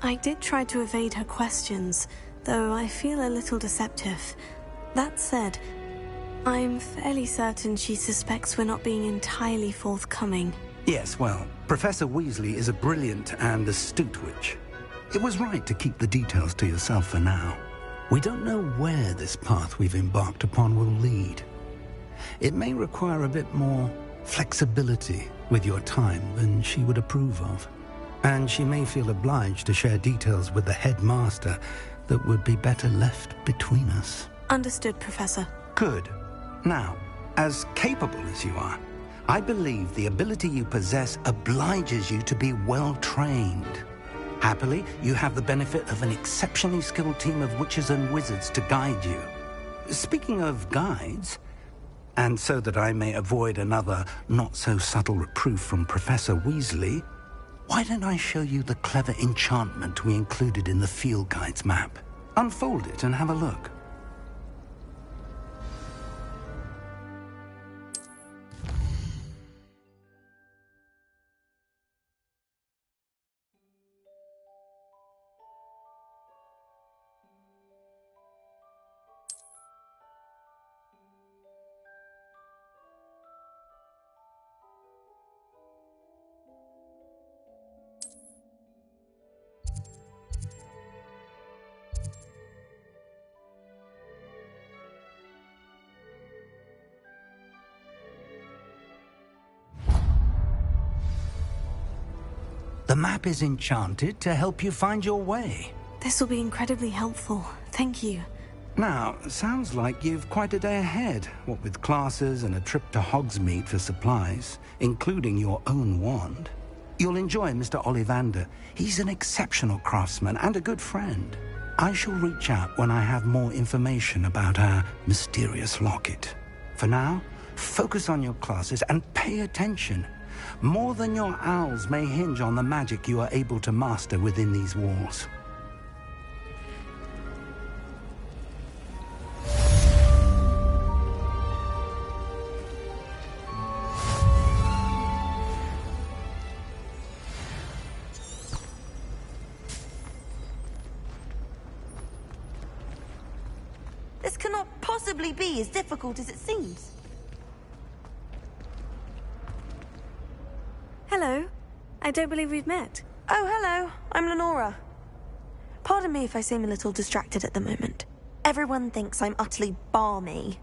I did try to evade her questions, though I feel a little deceptive. That said, I'm fairly certain she suspects we're not being entirely forthcoming. Yes, well, Professor Weasley is a brilliant and astute witch. It was right to keep the details to yourself for now. We don't know where this path we've embarked upon will lead. It may require a bit more flexibility with your time than she would approve of. And she may feel obliged to share details with the headmaster that would be better left between us. Understood, Professor. Good. Now, as capable as you are, I believe the ability you possess obliges you to be well-trained. Happily, you have the benefit of an exceptionally skilled team of witches and wizards to guide you. Speaking of guides, and so that I may avoid another not-so-subtle reproof from Professor Weasley, why don't I show you the clever enchantment we included in the field guide's map? Unfold it and have a look. The map is enchanted to help you find your way. This will be incredibly helpful. Thank you. Now, sounds like you've quite a day ahead, what with classes and a trip to Hogsmeade for supplies, including your own wand. You'll enjoy Mr. Ollivander. He's an exceptional craftsman and a good friend. I shall reach out when I have more information about our mysterious locket. For now, focus on your classes and pay attention. More than your owls may hinge on the magic you are able to master within these walls. This cannot possibly be as difficult as it seems. Hello. I don't believe we've met. Oh, hello. I'm Lenora. Pardon me if I seem a little distracted at the moment. Everyone thinks I'm utterly balmy.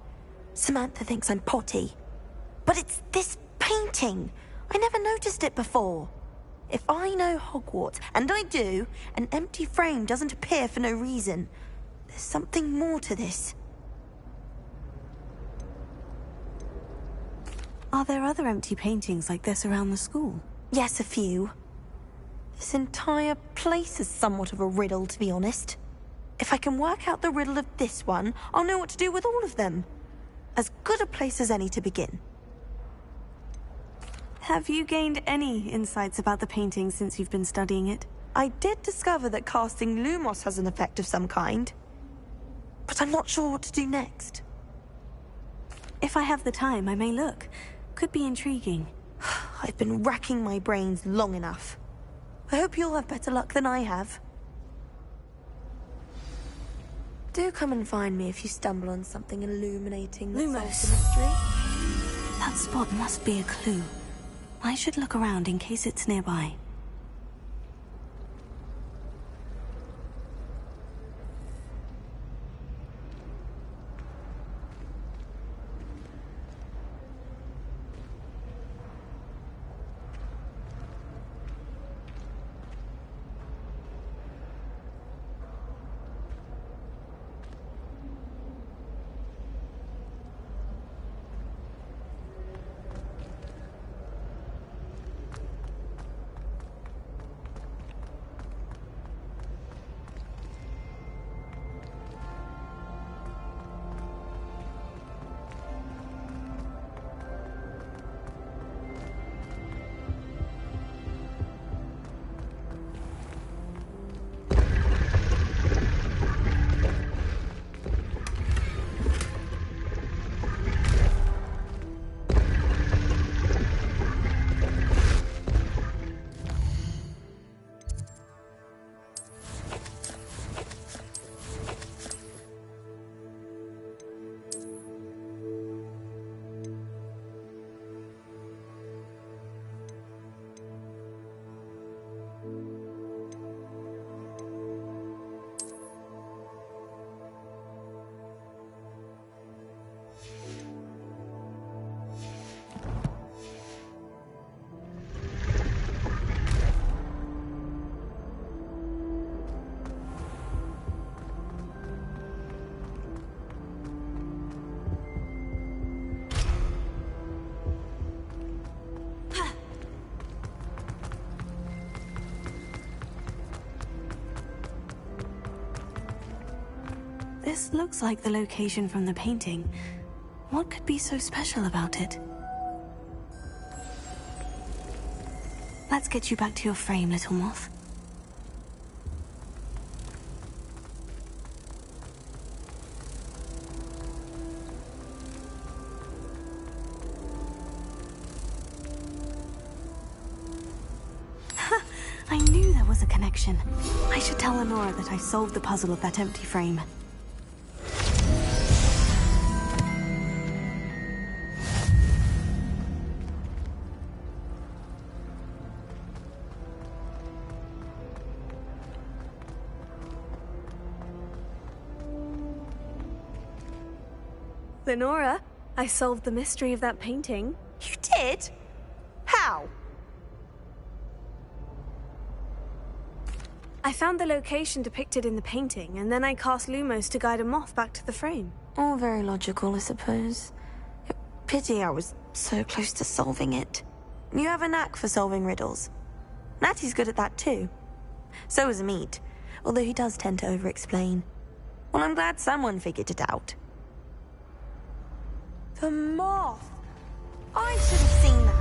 Samantha thinks I'm potty. But it's this painting. I never noticed it before. If I know Hogwarts, and I do, an empty frame doesn't appear for no reason. There's something more to this. Are there other empty paintings like this around the school? Yes, a few. This entire place is somewhat of a riddle, to be honest. If I can work out the riddle of this one, I'll know what to do with all of them. As good a place as any to begin. Have you gained any insights about the painting since you've been studying it? I did discover that casting Lumos has an effect of some kind. But I'm not sure what to do next. If I have the time, I may look. Could be intriguing. I've been racking my brains long enough. I hope you'll have better luck than I have. Do come and find me if you stumble on something illuminating that solves the mystery. That spot must be a clue. I should look around in case it's nearby. This looks like the location from the painting. What could be so special about it? Let's get you back to your frame, little moth. I knew there was a connection. I should tell Lenora that I solved the puzzle of that empty frame. Lenora, I solved the mystery of that painting. You did? How? I found the location depicted in the painting, and then I cast Lumos to guide a moth back to the frame. All very logical, I suppose. Pity I was so close to solving it. You have a knack for solving riddles. Natty's good at that too. So is Amit, although he does tend to over-explain. Well, I'm glad someone figured it out. The moth! I should have seen that.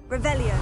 Revelio.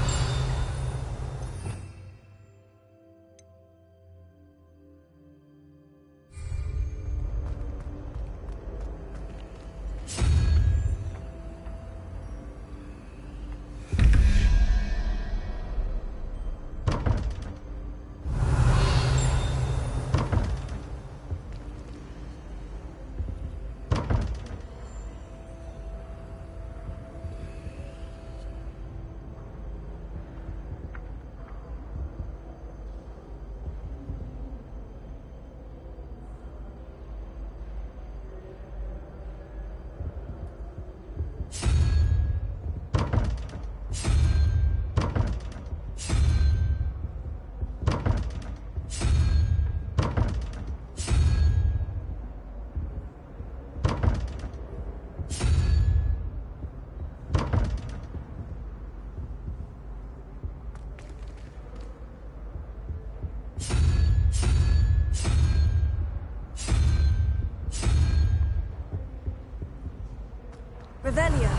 Revelio.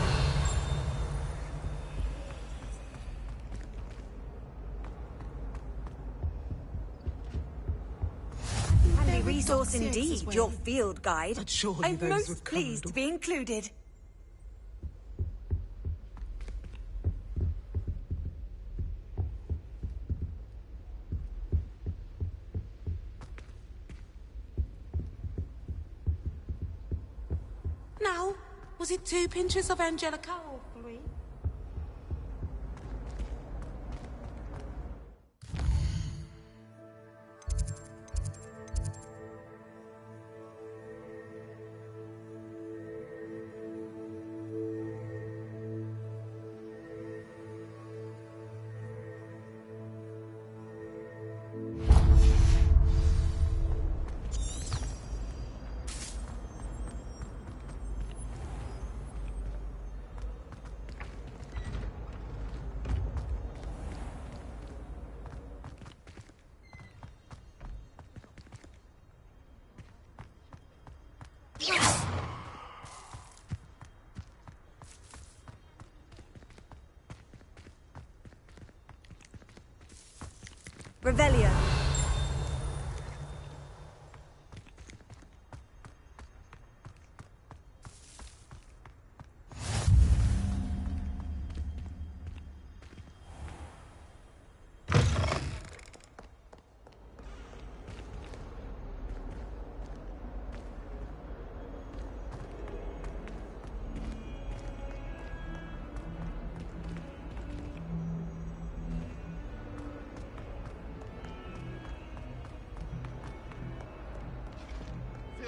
Handy resource indeed, your field guide. But surely I'm those most with pleased to be included. Now, was it 2 pinches of Angelica or 3? Revelio.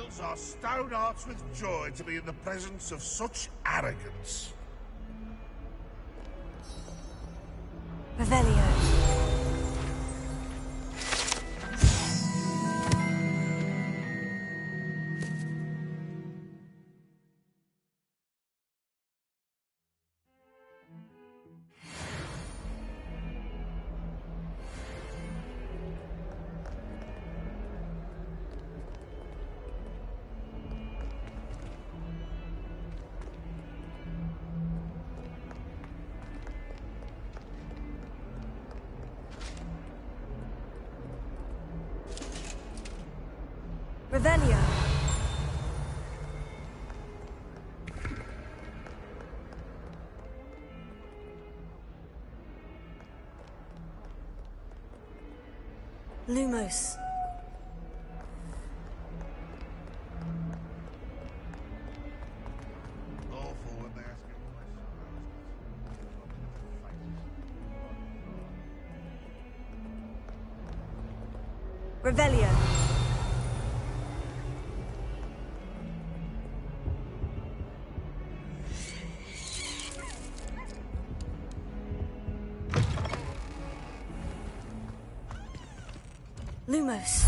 fills our stout hearts with joy to be in the presence of such arrogance. Revelio. Revelio. Lumos. Awful when they ask you questions. Revelio. Lumos.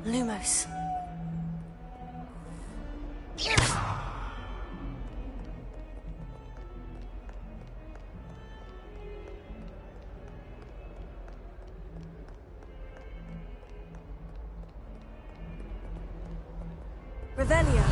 Lumos. Revelio.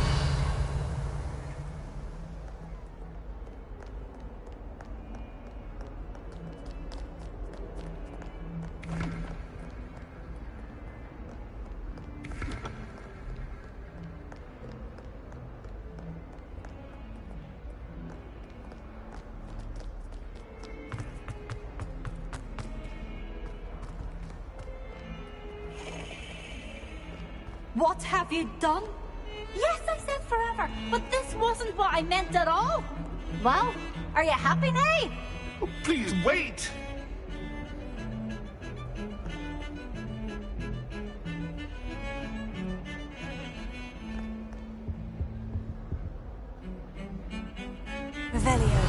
What have you done? Yes, I said forever, but this wasn't what I meant at all. Well, are you happy now? Oh, please wait! Revelio.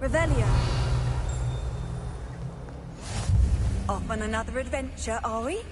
Revelio. Off on another adventure, are we?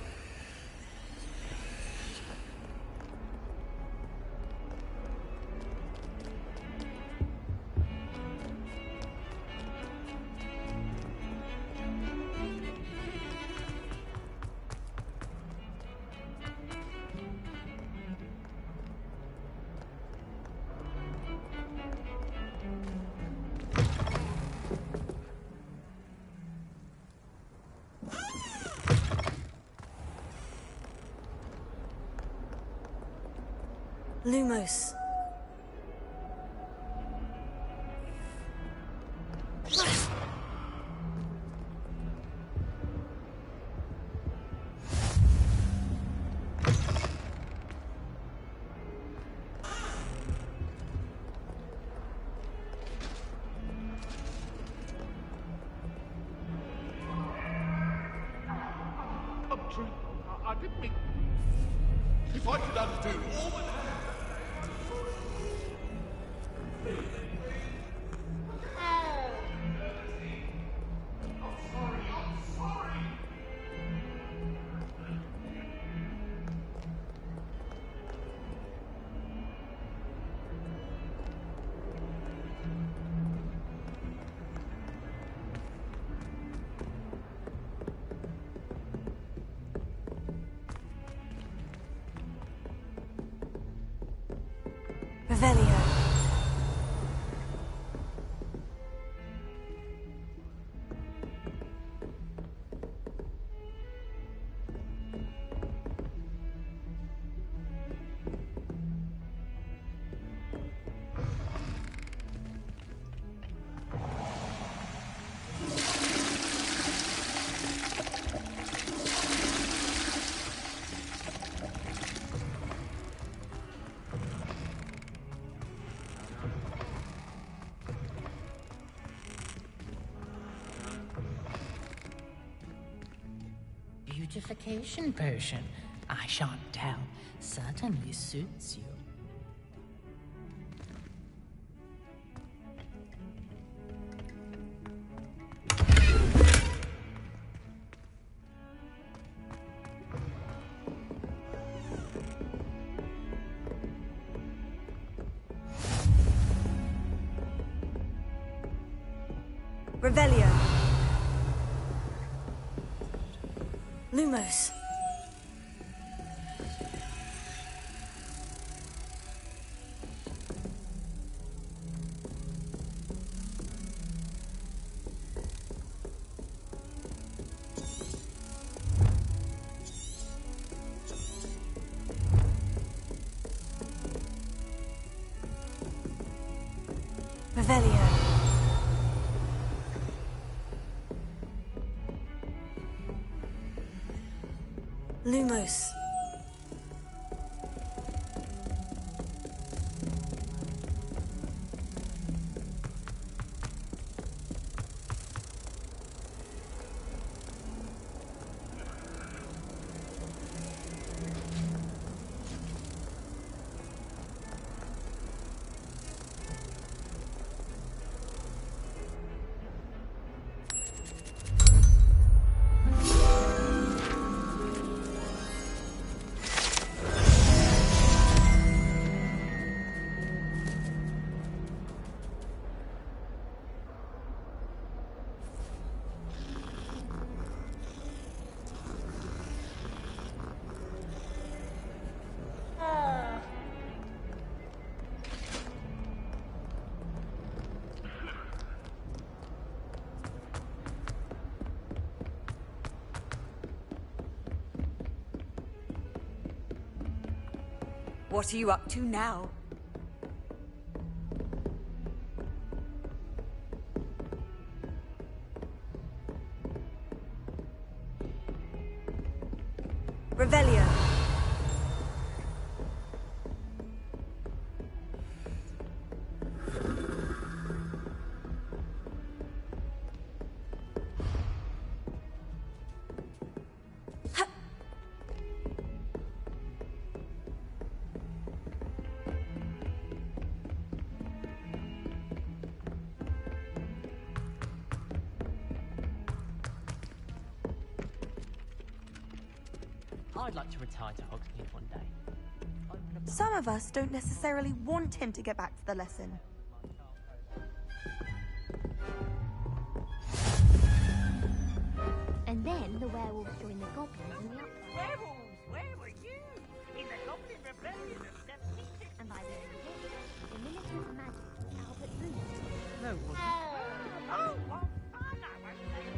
Lumos. Pick me. If I could undo all that... Revelio. Beautification potion. I shan't tell. Certainly suits you. Revelio. Lumos. Revelio. Lumos. What are you up to now? Revelio. I'd like to retire to Hogsmeade one day. Some of us don't necessarily want him to get back to the lesson. And then the werewolves join the goblins in the upland. Werewolves, where were you? In the Goblin Rebellion of 76. And by the end of it, the Minister of Magic, Albert Booth. No, it wasn't. Oh, well, I know, okay.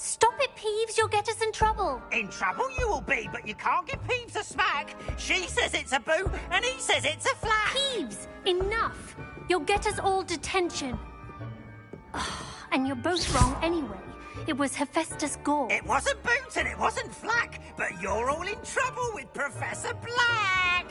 Stop it, Peeves! You'll get us in trouble! In trouble you will be, but you can't give Peeves a smack. She says it's a boo, and he says it's a flat. Peeves! Enough! You'll get us all detention. And you're both wrong anyway. It was Hephaestus Gore. It wasn't Boots and it wasn't Flack, but you're all in trouble with Professor Black!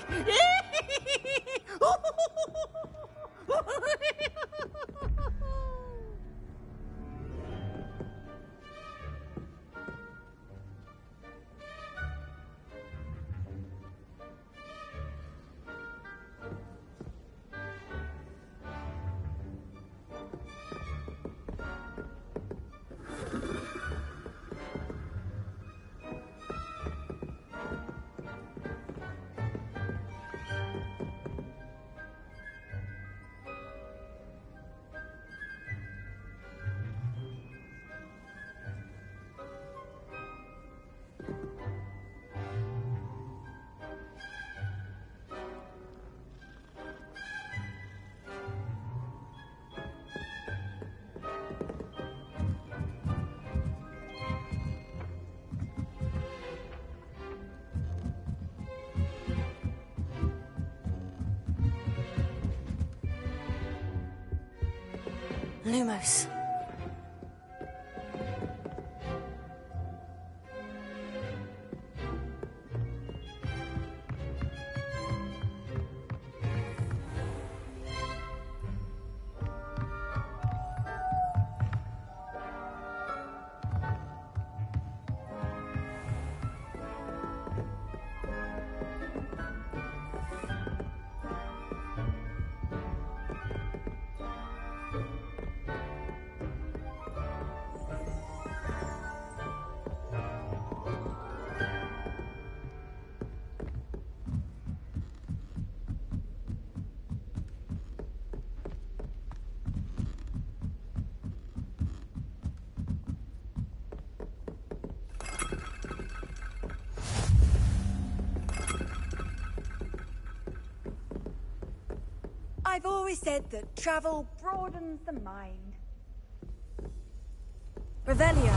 Lumos. I've always said that travel broadens the mind. Revelio.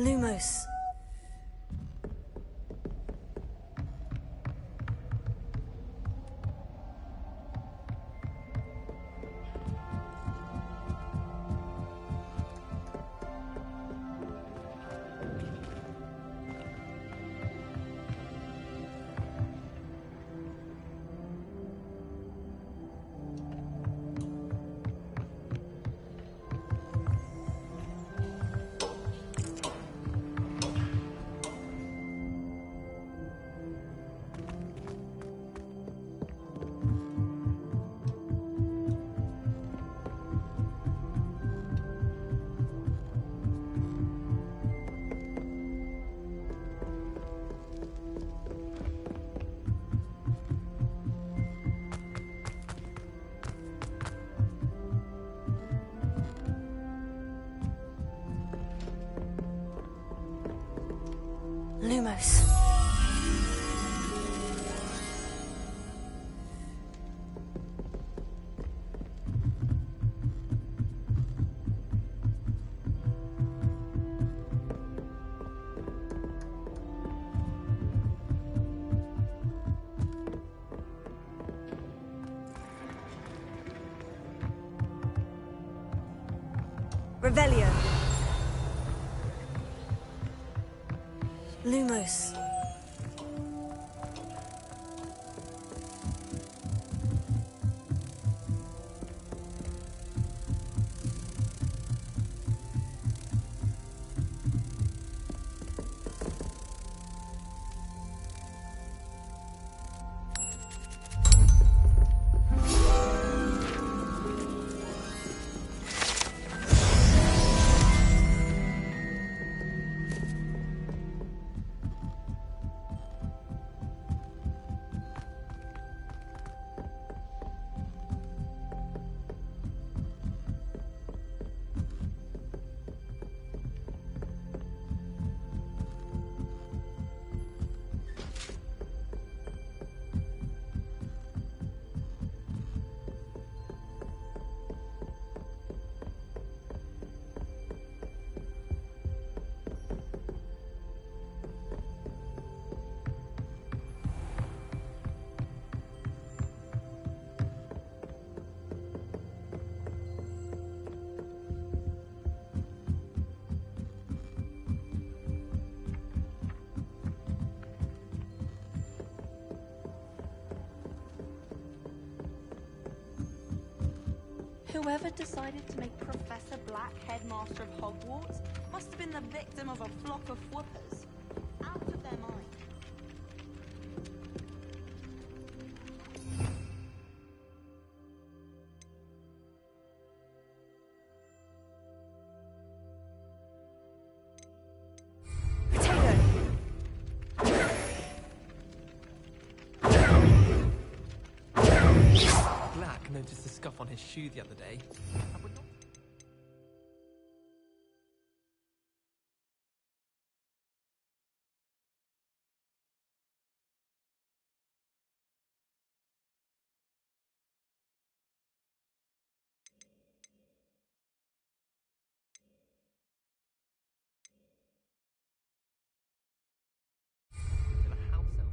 Lumos. Lumos. Revelio. Lumos. Whoever decided to make Professor Black headmaster of Hogwarts must have been the victim of a flock of whoopers. Out of their mind. Black noticed a scuff on his shoe the other day. I would not... Till a house elf.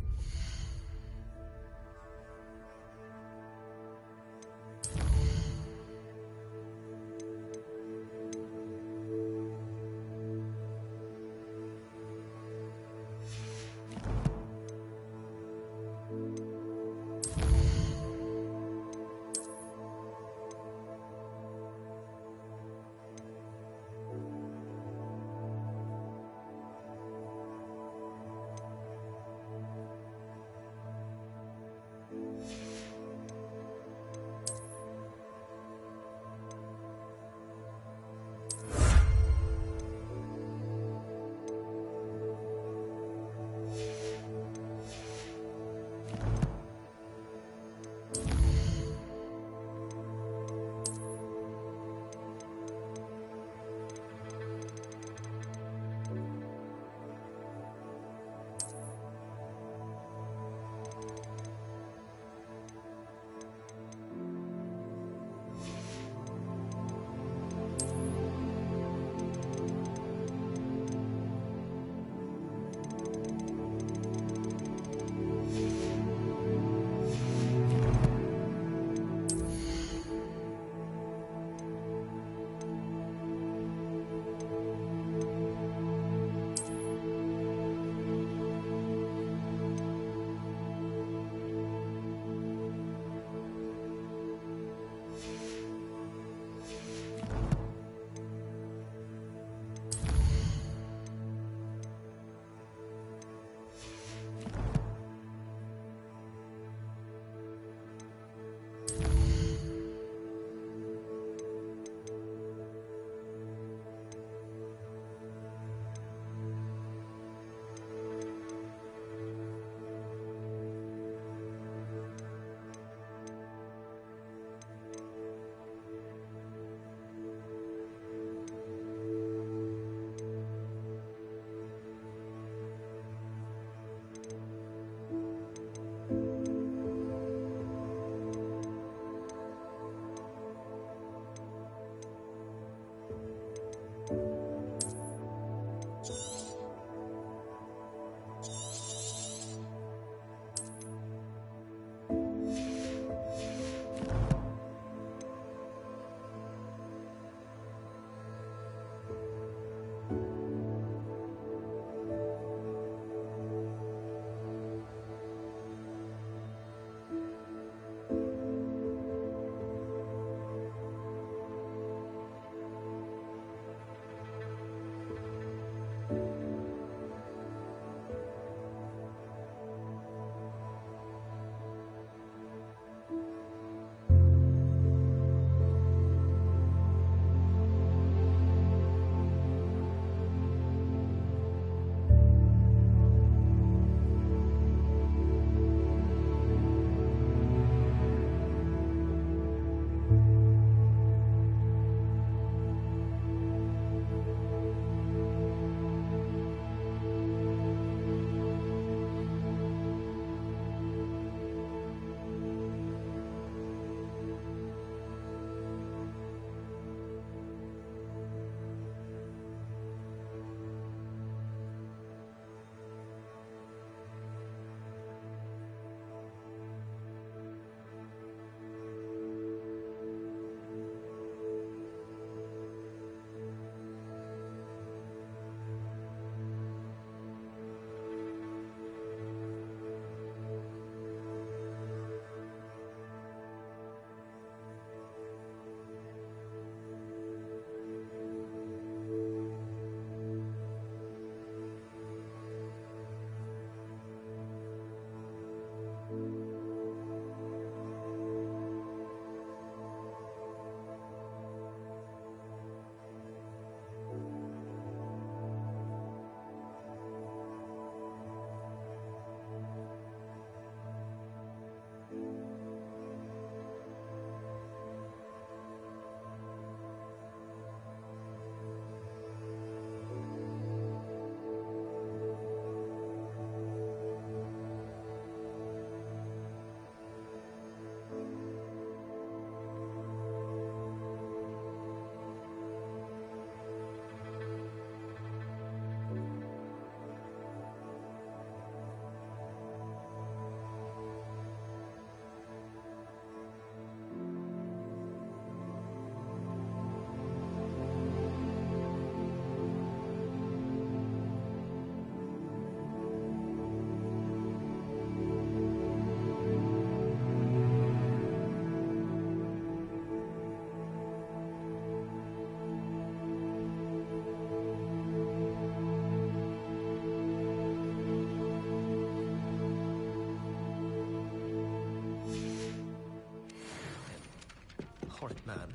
electronic man.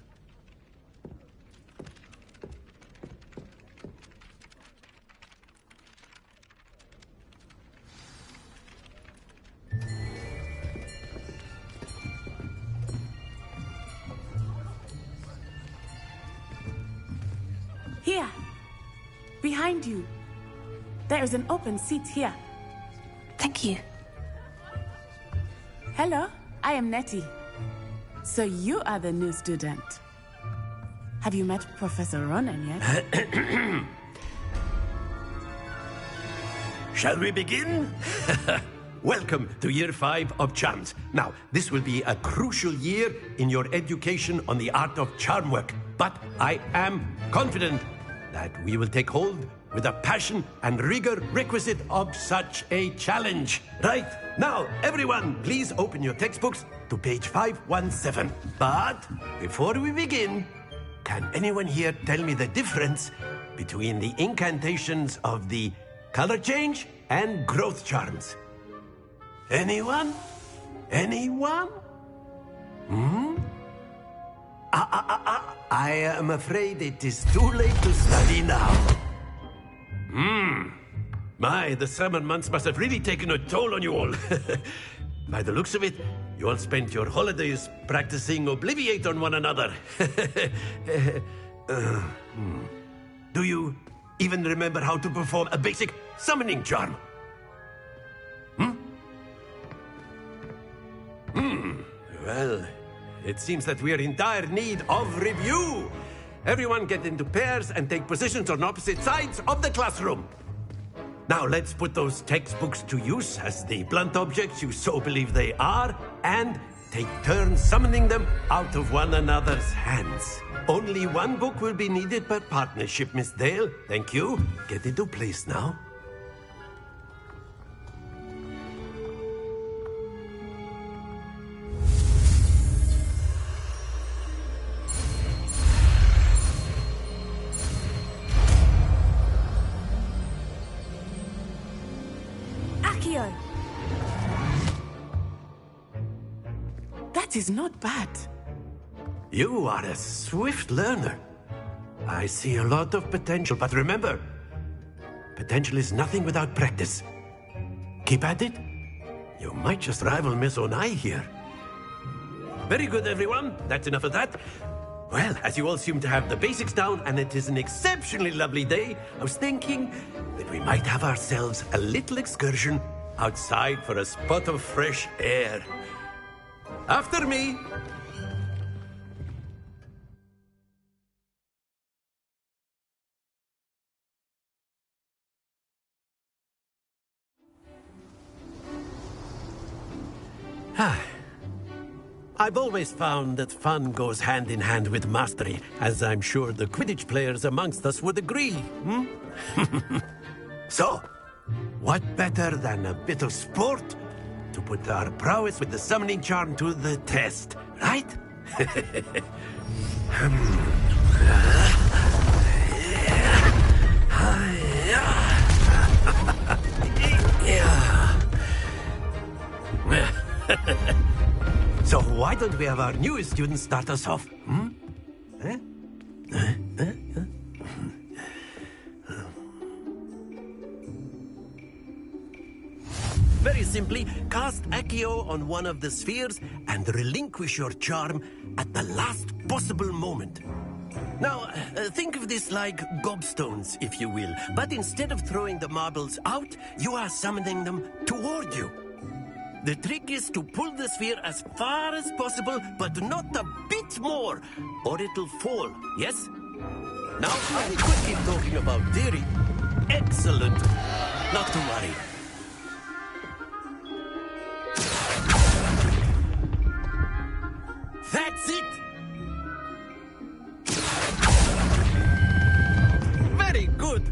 Here. Behind you. There is an open seat here. Thank you. Hello, I am Nettie. So you are the new student. Have you met Professor Ronan yet? Shall we begin? Welcome to Year 5 of Charms. Now, this will be a crucial year in your education on the art of charm work. But I am confident that we will take hold with the passion and rigor requisite of such a challenge. Right, now, everyone, please open your textbooks to page 517. But before we begin, can anyone here tell me the difference between the incantations of the color change and growth charms? Anyone? Anyone? I am afraid it is too late to study now. My, the summer months must have really taken a toll on you all. By the looks of it, you all spent your holidays practicing Obliviate on one another. Do you even remember how to perform a basic summoning charm? Well, it seems that we are in dire need of review. Everyone get into pairs and take positions on opposite sides of the classroom. Now let's put those textbooks to use as the blunt objects you so believe they are, and take turns summoning them out of one another's hands. Only one book will be needed per partnership, Miss Dale. Thank you. Get into place now. That is not bad. You are a swift learner. I see a lot of potential, but remember, potential is nothing without practice. Keep at it. You might just rival Miss Onai here. Very good, everyone. That's enough of that. Well, as you all seem to have the basics down, and it is an exceptionally lovely day, I was thinking that we might have ourselves a little excursion outside for a spot of fresh air. After me. I've always found that fun goes hand in hand with mastery, as I'm sure the Quidditch players amongst us would agree. So, what better than a bit of sport to put our prowess with the summoning charm to the test, right? So why don't we have our newest student start us off? Very simply, cast Accio on one of the spheres and relinquish your charm at the last possible moment. Now, think of this like gobstones, if you will. But instead of throwing the marbles out, you are summoning them toward you. The trick is to pull the sphere as far as possible, but not a bit more, or it'll fall, yes? Now, I could keep talking about theory. Excellent. Not to worry. That's it! Very good!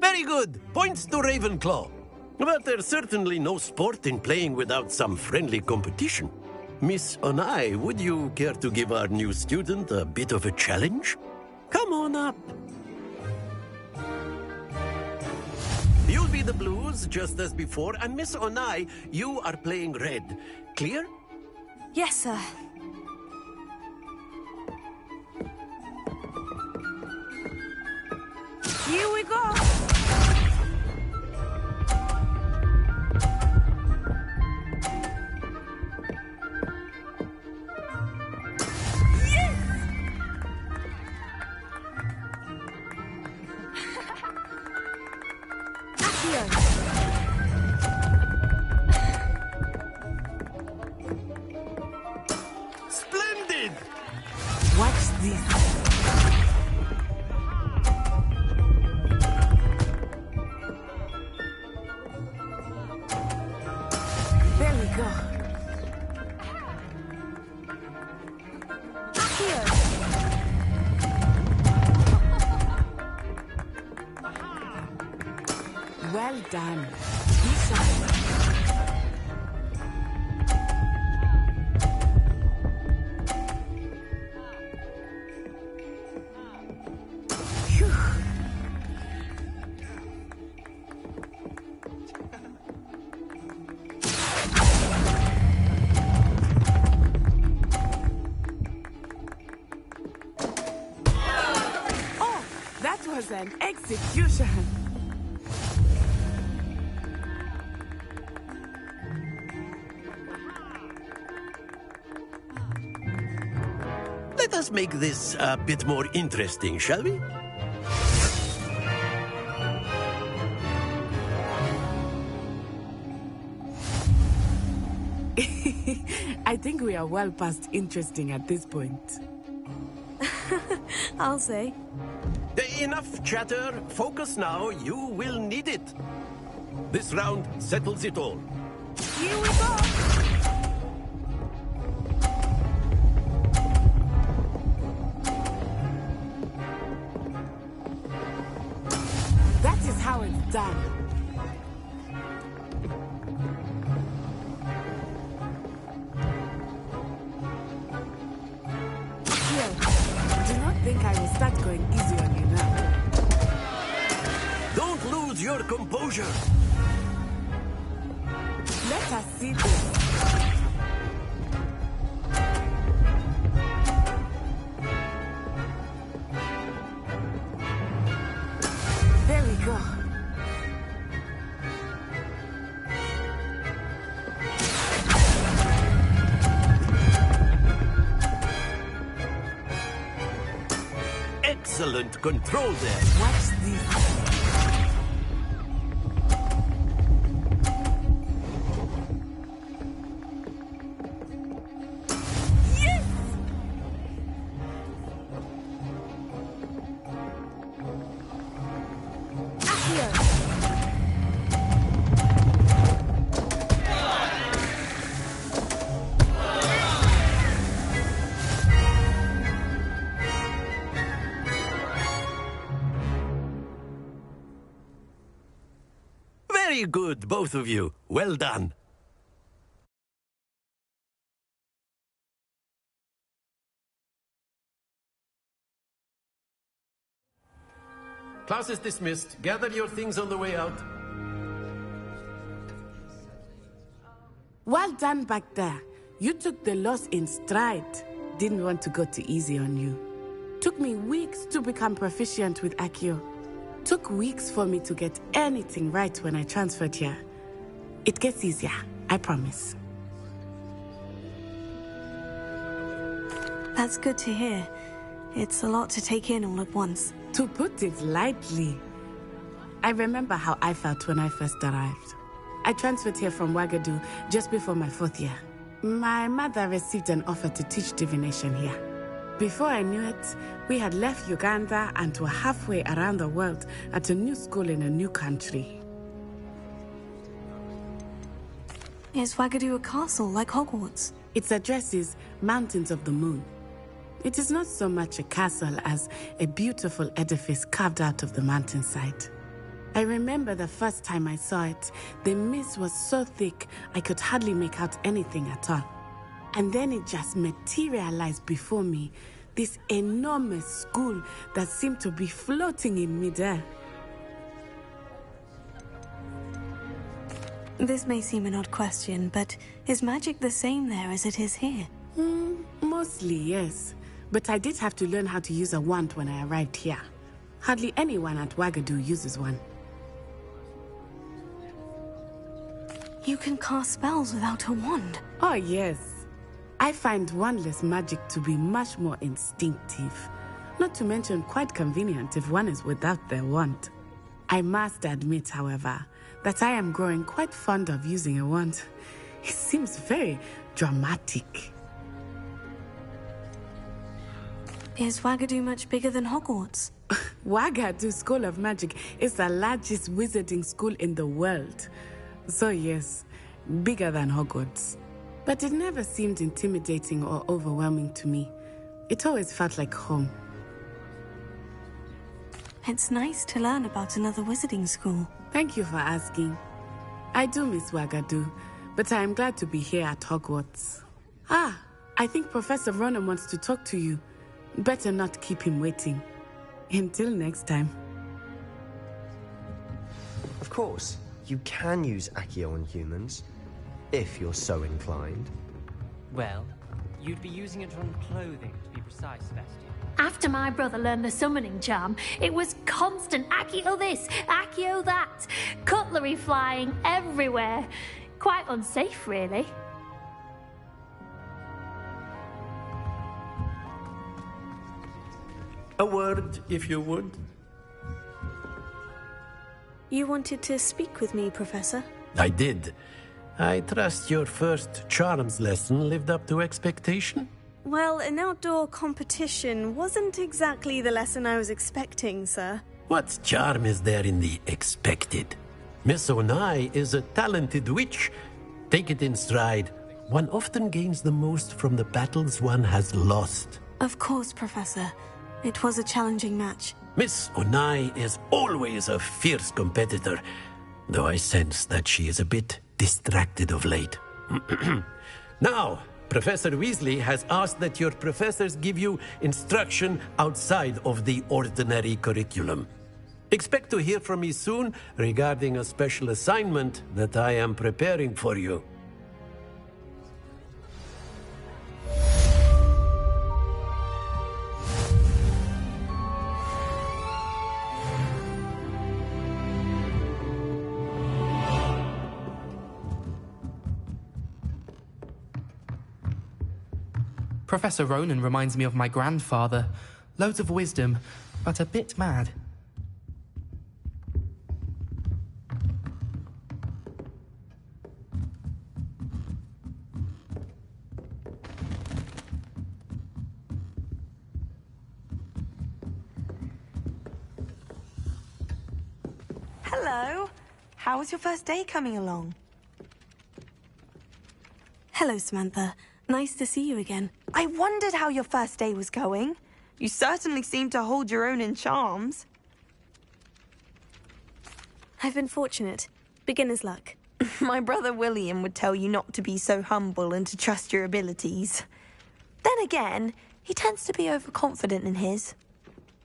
Very good! Points to Ravenclaw. But there's certainly no sport in playing without some friendly competition. Miss Onai, would you care to give our new student a bit of a challenge? Come on up. You'll be the blues, just as before, and Miss Onai, you are playing red. Clear? Yes, sir. Here we go. Splendid! Watch this. There we go. Well done. That was an execution. Let us make this a bit more interesting, shall we? I think we are well past interesting at this point. I'll say. Enough chatter. Focus now. You will need it. This round settles it all. Here we go. That is how it's done. Here, do not think I will start going easy on you now. Don't lose your composure. Let us see this. There we go. Excellent control there. Watch this. Very good, both of you. Well done. Class is dismissed. Gather your things on the way out. Well done back there. You took the loss in stride. Didn't want to go too easy on you. Took me weeks to become proficient with Accio. Took weeks for me to get anything right when I transferred here. It gets easier, I promise. That's good to hear. It's a lot to take in all at once. To put it lightly, I remember how I felt when I first arrived. I transferred here from Wagadu just before my 4th year. My mother received an offer to teach divination here. Before I knew it, we had left Uganda and were halfway around the world at a new school in a new country. Is Wagadu a castle like Hogwarts? Its address is Mountains of the Moon. It is not so much a castle as a beautiful edifice carved out of the mountainside. I remember the first time I saw it, the mist was so thick I could hardly make out anything at all. And then it just materialized before me, this enormous school that seemed to be floating in midair. This may seem an odd question, but is magic the same there as it is here? Mostly, yes. But I did have to learn how to use a wand when I arrived here. Hardly anyone at Wagadu uses one. You can cast spells without a wand? Oh, yes. I find wandless magic to be much more instinctive. Not to mention quite convenient if one is without their wand. I must admit, however, that I am growing quite fond of using a wand. It seems very dramatic. Is Wagadu much bigger than Hogwarts? Wagadu School of Magic is the largest wizarding school in the world. So yes, bigger than Hogwarts. But it never seemed intimidating or overwhelming to me. It always felt like home. It's nice to learn about another wizarding school. Thank you for asking. I do miss Wagadu, but I am glad to be here at Hogwarts. Ah, I think Professor Ronan wants to talk to you. Better not keep him waiting. Until next time. Of course, you can use Accio on humans, if you're so inclined. Well, you'd be using it on clothing, to be precise, Sebastian. After my brother learned the summoning charm, it was constant Accio this, Accio that. Cutlery flying everywhere. Quite unsafe, really. A word, if you would. You wanted to speak with me, Professor? I did. I trust your first charms lesson lived up to expectation? Well, an outdoor competition wasn't exactly the lesson I was expecting, sir. What charm is there in the expected? Miss Onai is a talented witch. Take it in stride. One often gains the most from the battles one has lost. Of course, Professor. It was a challenging match. Miss Onai is always a fierce competitor, though I sense that she is a bit distracted of late. Now, Professor Weasley has asked that your professors give you instruction outside of the ordinary curriculum. Expect to hear from me soon regarding a special assignment that I am preparing for you. Professor Ronan reminds me of my grandfather. Loads of wisdom, but a bit mad. Hello. How was your first day coming along? Hello, Samantha. Nice to see you again. I wondered how your first day was going. You certainly seem to hold your own in charms. I've been fortunate. Beginner's luck. My brother William would tell you not to be so humble and to trust your abilities. Then again, he tends to be overconfident in his.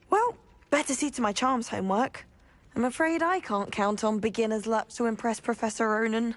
Well, better see to my charms homework. I'm afraid I can't count on beginner's luck to impress Professor Ronan.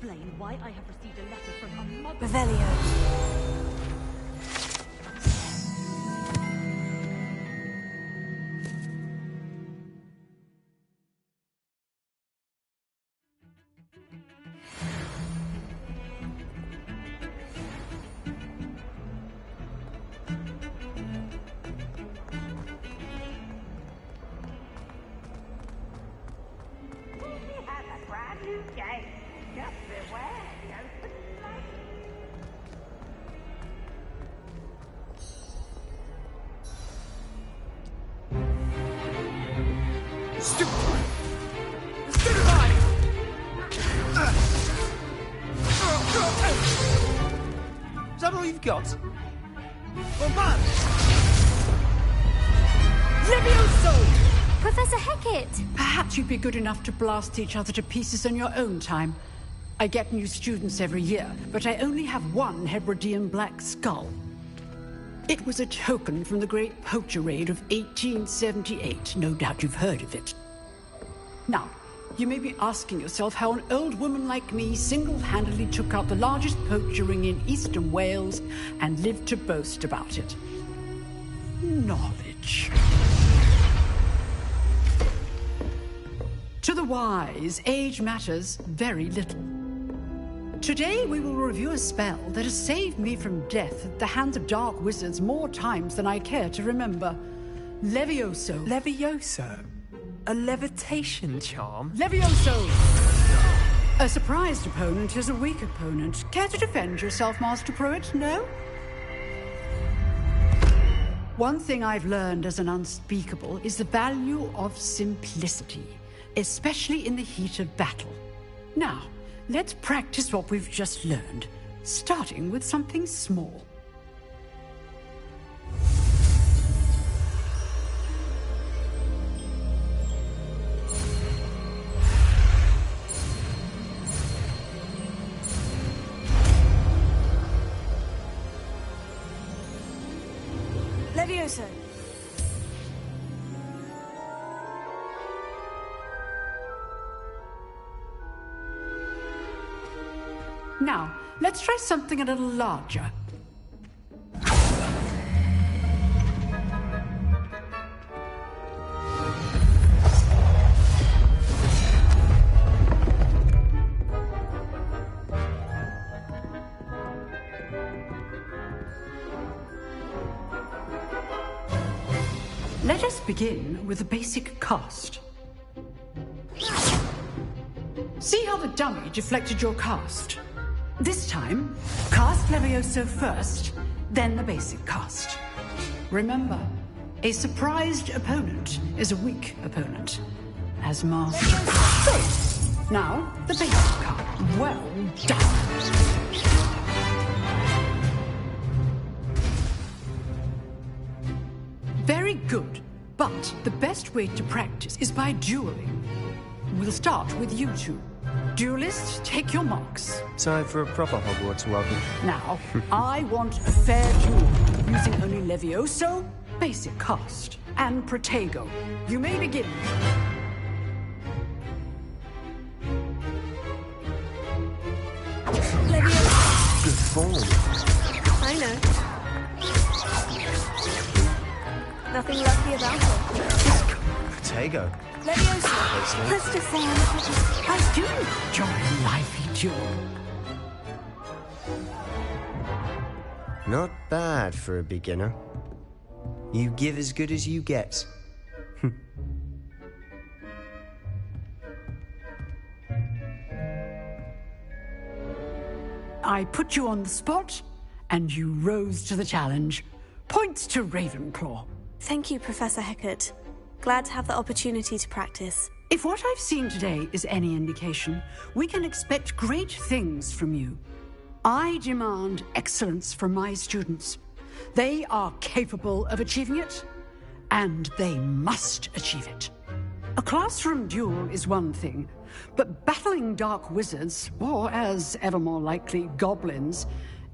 explain why I have received a letter from a mother. Revelio. Is that all you've got? Well, man! Levioso! Professor Hecat! Perhaps you'd be good enough to blast each other to pieces in your own time. I get new students every year, but I only have one Hebridean black skull. It was a token from the Great Poacher Raid of 1878. No doubt you've heard of it. Now, you may be asking yourself how an old woman like me single-handedly took out the largest poacher ring in eastern Wales and lived to boast about it. Knowledge. To the wise, age matters very little. Today we will review a spell that has saved me from death at the hands of dark wizards more times than I care to remember. Levioso. Levioso? A levitation charm? Levioso! A surprised opponent is a weak opponent. Care to defend yourself, Master Pruitt? No? One thing I've learned as an unspeakable is the value of simplicity, especially in the heat of battle. Now, let's practice what we've just learned, starting with something small. Levioso. Now, let's try something a little larger. Let us begin with the basic cast. See how the dummy deflected your cast? This time, cast Levioso first, then the basic cast. Remember, a surprised opponent is a weak opponent. As master. So, now, the basic cast. Well done. Very good, but the best way to practice is by dueling. We'll start with you two. Duelists, take your marks. Time for a proper Hogwarts welcome. Now, I want a fair duel, using only Levioso, basic cast, and Protego. You may begin. Levioso. Good form. I know. Nothing lucky about it. Protego. Levioso. Let's just say I do enjoy a lively duel. Not bad for a beginner. You give as good as you get. I put you on the spot, and you rose to the challenge. Points to Ravenclaw. Thank you, Professor Hecat. Glad to have the opportunity to practice. If what I've seen today is any indication, we can expect great things from you. I demand excellence from my students. They are capable of achieving it, and they must achieve it. A classroom duel is one thing, but battling dark wizards, or as ever more likely, goblins,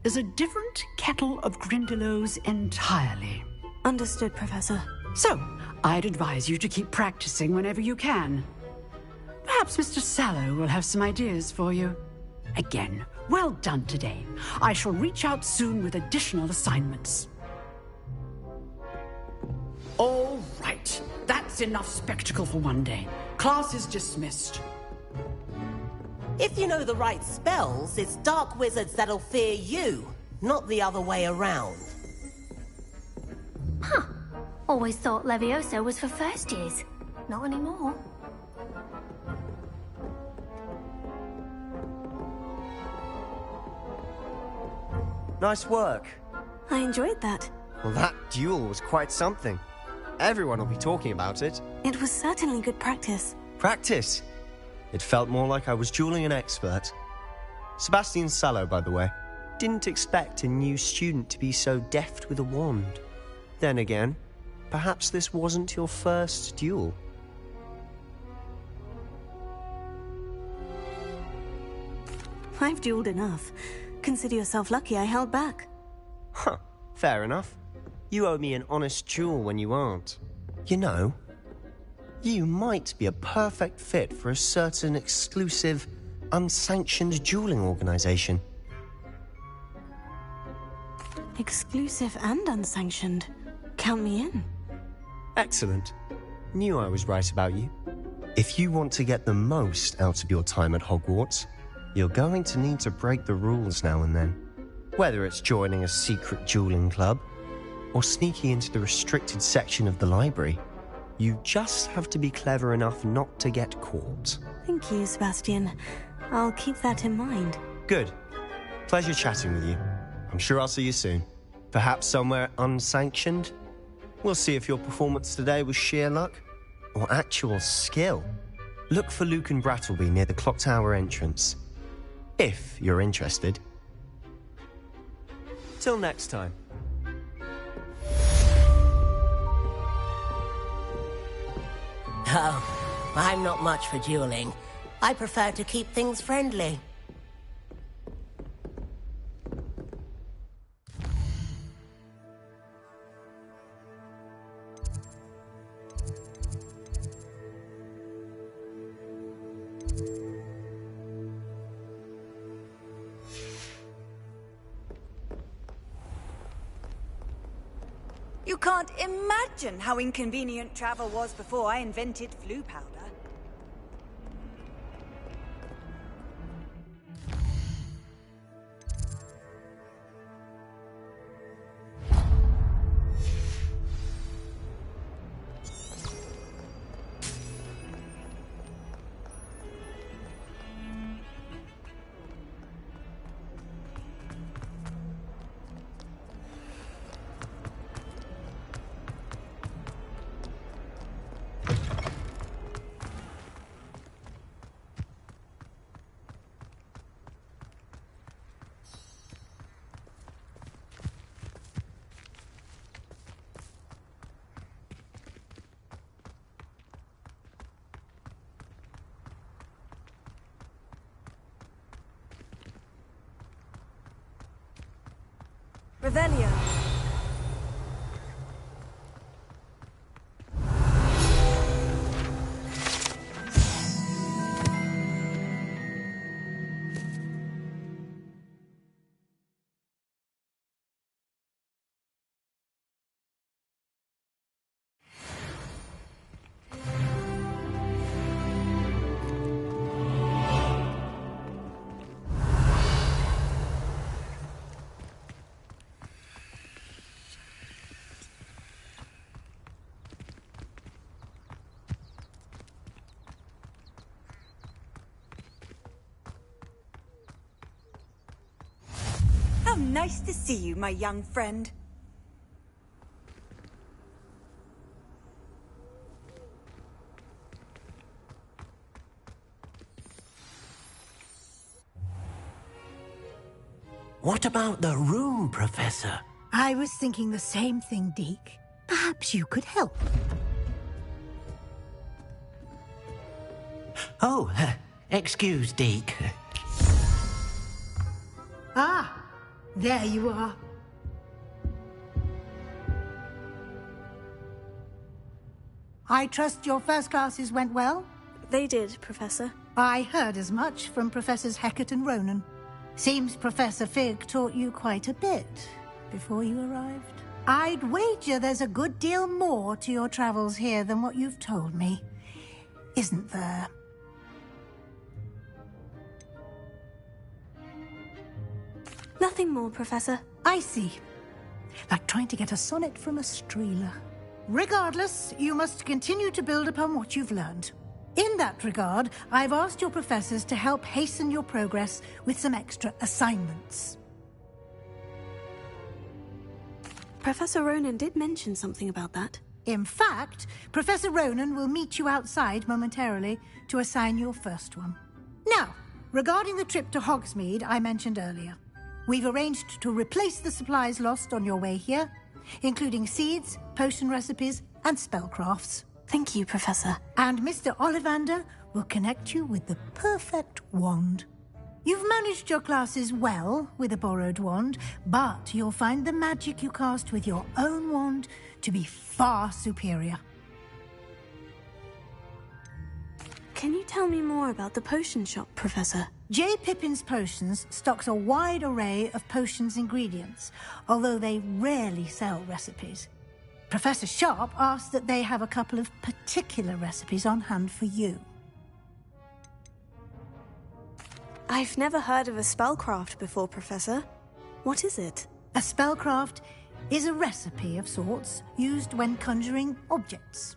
is a different kettle of Grindylows entirely. Understood, Professor. So, I'd advise you to keep practicing whenever you can. Perhaps Mr. Sallow will have some ideas for you. again. Well done today. I shall reach out soon with additional assignments. All right. That's enough spectacle for one day. Class is dismissed. If you know the right spells, it's dark wizards that'll fear you, not the other way around. Huh. Always thought Levioso was for first years. Not anymore. Nice work. I enjoyed that. Well, that duel was quite something. Everyone will be talking about it. It was certainly good practice. Practice? It felt more like I was dueling an expert. Sebastian Sallow, by the way. Didn't expect a new student to be so deft with a wand. Then again, perhaps this wasn't your first duel. I've dueled enough. Consider yourself lucky I held back. Huh, fair enough. You owe me an honest duel when you aren't. You know, you might be a perfect fit for a certain exclusive, unsanctioned dueling organization. Exclusive and unsanctioned. Count me in. Excellent. Knew I was right about you. If you want to get the most out of your time at Hogwarts, you're going to need to break the rules now and then. Whether it's joining a secret dueling club, or sneaking into the restricted section of the library, you just have to be clever enough not to get caught. Thank you, Sebastian. I'll keep that in mind. Good. Pleasure chatting with you. I'm sure I'll see you soon. Perhaps somewhere unsanctioned? We'll see if your performance today was sheer luck or actual skill. Look for Luke and Brattleby near the clock tower entrance, if you're interested. Till next time. Oh, I'm not much for dueling. I prefer to keep things friendly. You can't imagine how inconvenient travel was before I invented flu powder. Revelio. How nice to see you, my young friend. What about the room, Professor? I was thinking the same thing, Deke. Perhaps you could help. Oh, excuse, Deke. Ah, there you are. I trust your first classes went well? They did, Professor. I heard as much from Professors Hecat and Ronan. Seems Professor Fig taught you quite a bit before you arrived. I'd wager there's a good deal more to your travels here than what you've told me. Isn't there? Nothing more, Professor. I see. Like trying to get a sonnet from a streeler. Regardless, you must continue to build upon what you've learned. In that regard, I've asked your professors to help hasten your progress with some extra assignments. Professor Ronan did mention something about that. In fact, Professor Ronan will meet you outside momentarily to assign your first one. Now, regarding the trip to Hogsmeade I mentioned earlier, we've arranged to replace the supplies lost on your way here, including seeds, potion recipes, and spellcrafts. Thank you, Professor. And Mr. Ollivander will connect you with the perfect wand. You've managed your classes well with a borrowed wand, but you'll find the magic you cast with your own wand to be far superior. Can you tell me more about the potion shop, Professor? J. Pippin's Potions stocks a wide array of potions ingredients, although they rarely sell recipes. Professor Sharp asked that they have a couple of particular recipes on hand for you. I've never heard of a spellcraft before, Professor. What is it? A spellcraft is a recipe of sorts used when conjuring objects.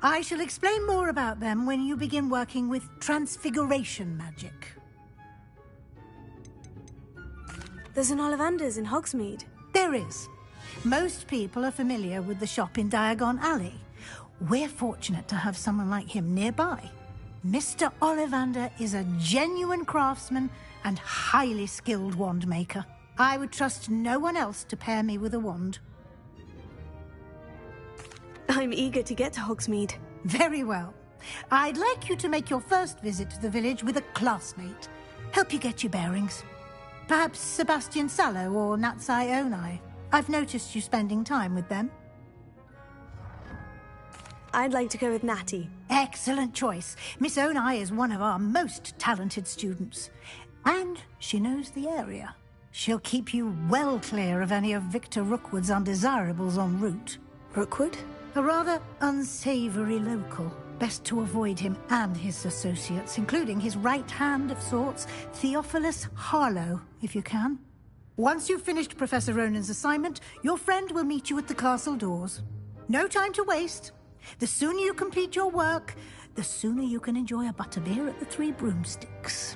I shall explain more about them when you begin working with transfiguration magic. There's an Ollivander's in Hogsmeade. There is. Most people are familiar with the shop in Diagon Alley. We're fortunate to have someone like him nearby. Mr. Ollivander is a genuine craftsman and highly skilled wand maker. I would trust no one else to pair me with a wand. I'm eager to get to Hogsmeade. Very well. I'd like you to make your first visit to the village with a classmate. Help you get your bearings. Perhaps Sebastian Sallow or Natsai Onai. I've noticed you spending time with them. I'd like to go with Natty. Excellent choice. Miss Onai is one of our most talented students. And she knows the area. She'll keep you well clear of any of Victor Rookwood's undesirables en route. Rookwood? A rather unsavory local. Best to avoid him and his associates, including his right hand of sorts, Theophilus Harlow, if you can. Once you've finished Professor Ronan's assignment, your friend will meet you at the castle doors. No time to waste. The sooner you complete your work, the sooner you can enjoy a butterbeer at the Three Broomsticks.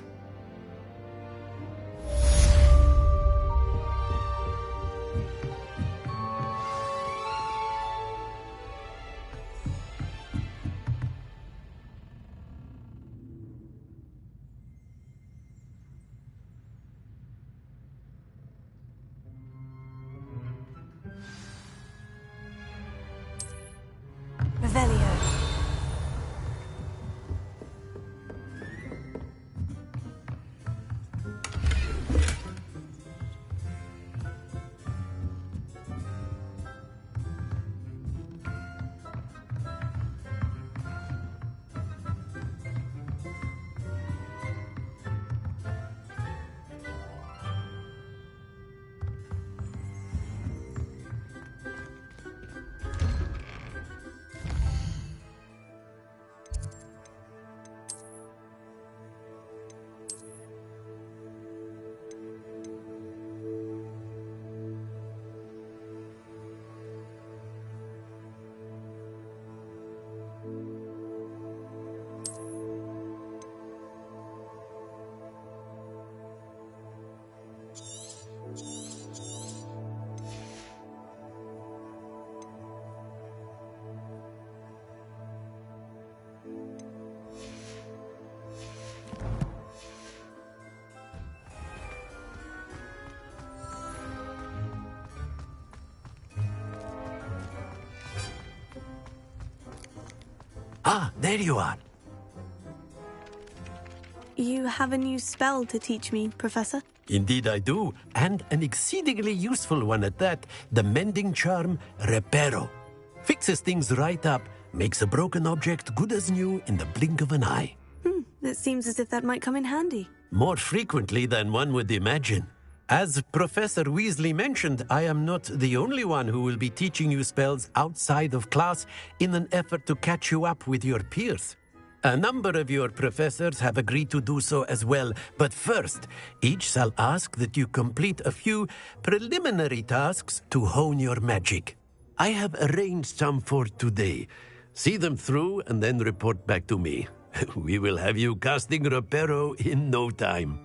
Revelio. Ah, there you are. You have a new spell to teach me, Professor? Indeed I do, and an exceedingly useful one at that. The mending charm, Reparo. Fixes things right up, makes a broken object good as new in the blink of an eye. It seems as if that might come in handy. More frequently than one would imagine. As Professor Weasley mentioned, I am not the only one who will be teaching you spells outside of class in an effort to catch you up with your peers. A number of your professors have agreed to do so as well, but first, each shall ask that you complete a few preliminary tasks to hone your magic. I have arranged some for today. See them through and then report back to me. We will have you casting Reparo in no time.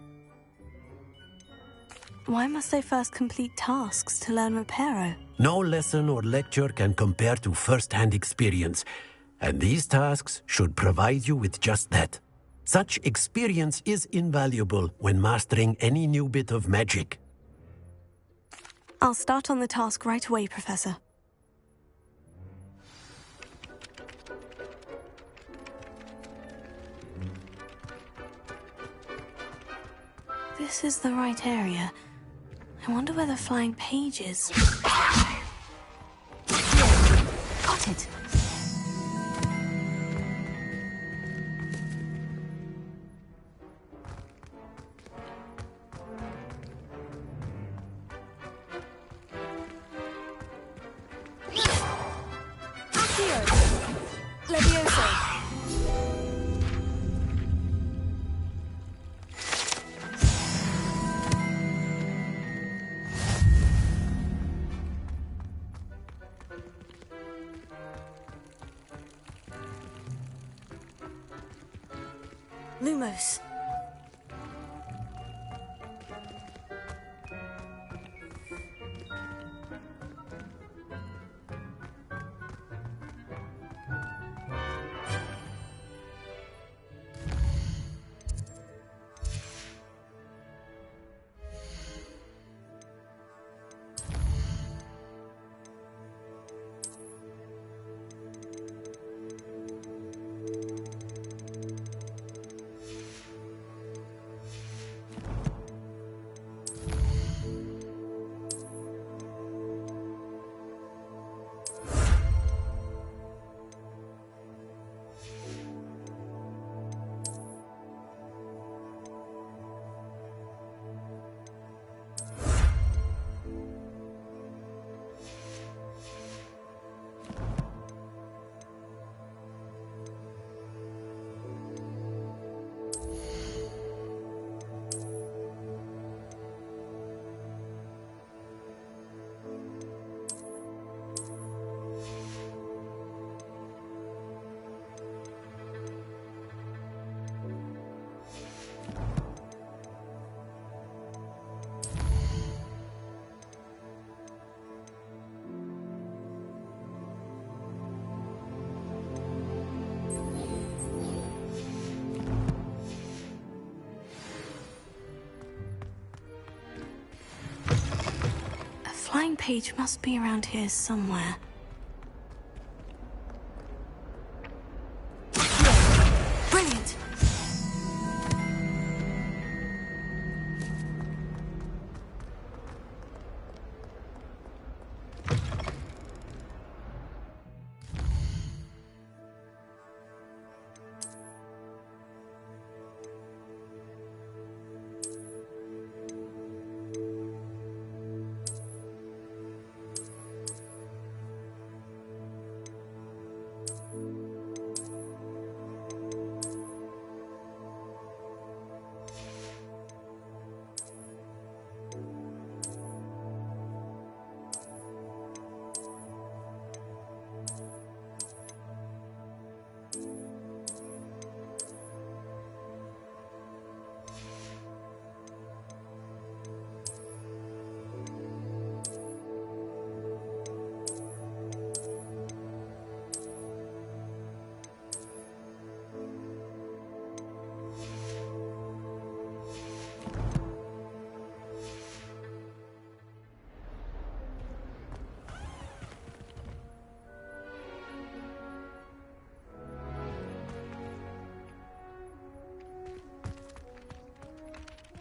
Why must I first complete tasks to learn Reparo? No lesson or lecture can compare to first-hand experience, and these tasks should provide you with just that. Such experience is invaluable when mastering any new bit of magic. I'll start on the task right away, Professor. This is the right area. I wonder where the flying page is. Got it. Lumos. Flying page must be around here somewhere. Brilliant!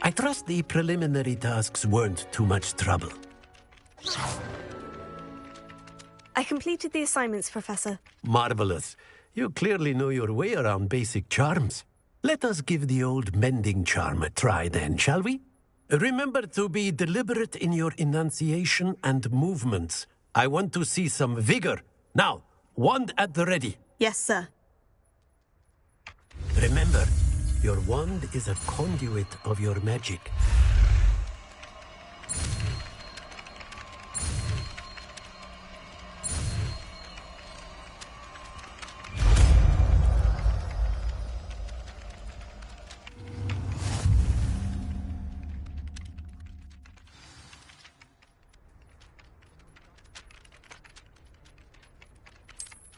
I trust the preliminary tasks weren't too much trouble. I completed the assignments, Professor. Marvelous. You clearly know your way around basic charms. Let us give the old mending charm a try then, shall we? Remember to be deliberate in your enunciation and movements. I want to see some vigor. Now, wand at the ready. Yes, sir. Remember, your wand is a conduit of your magic.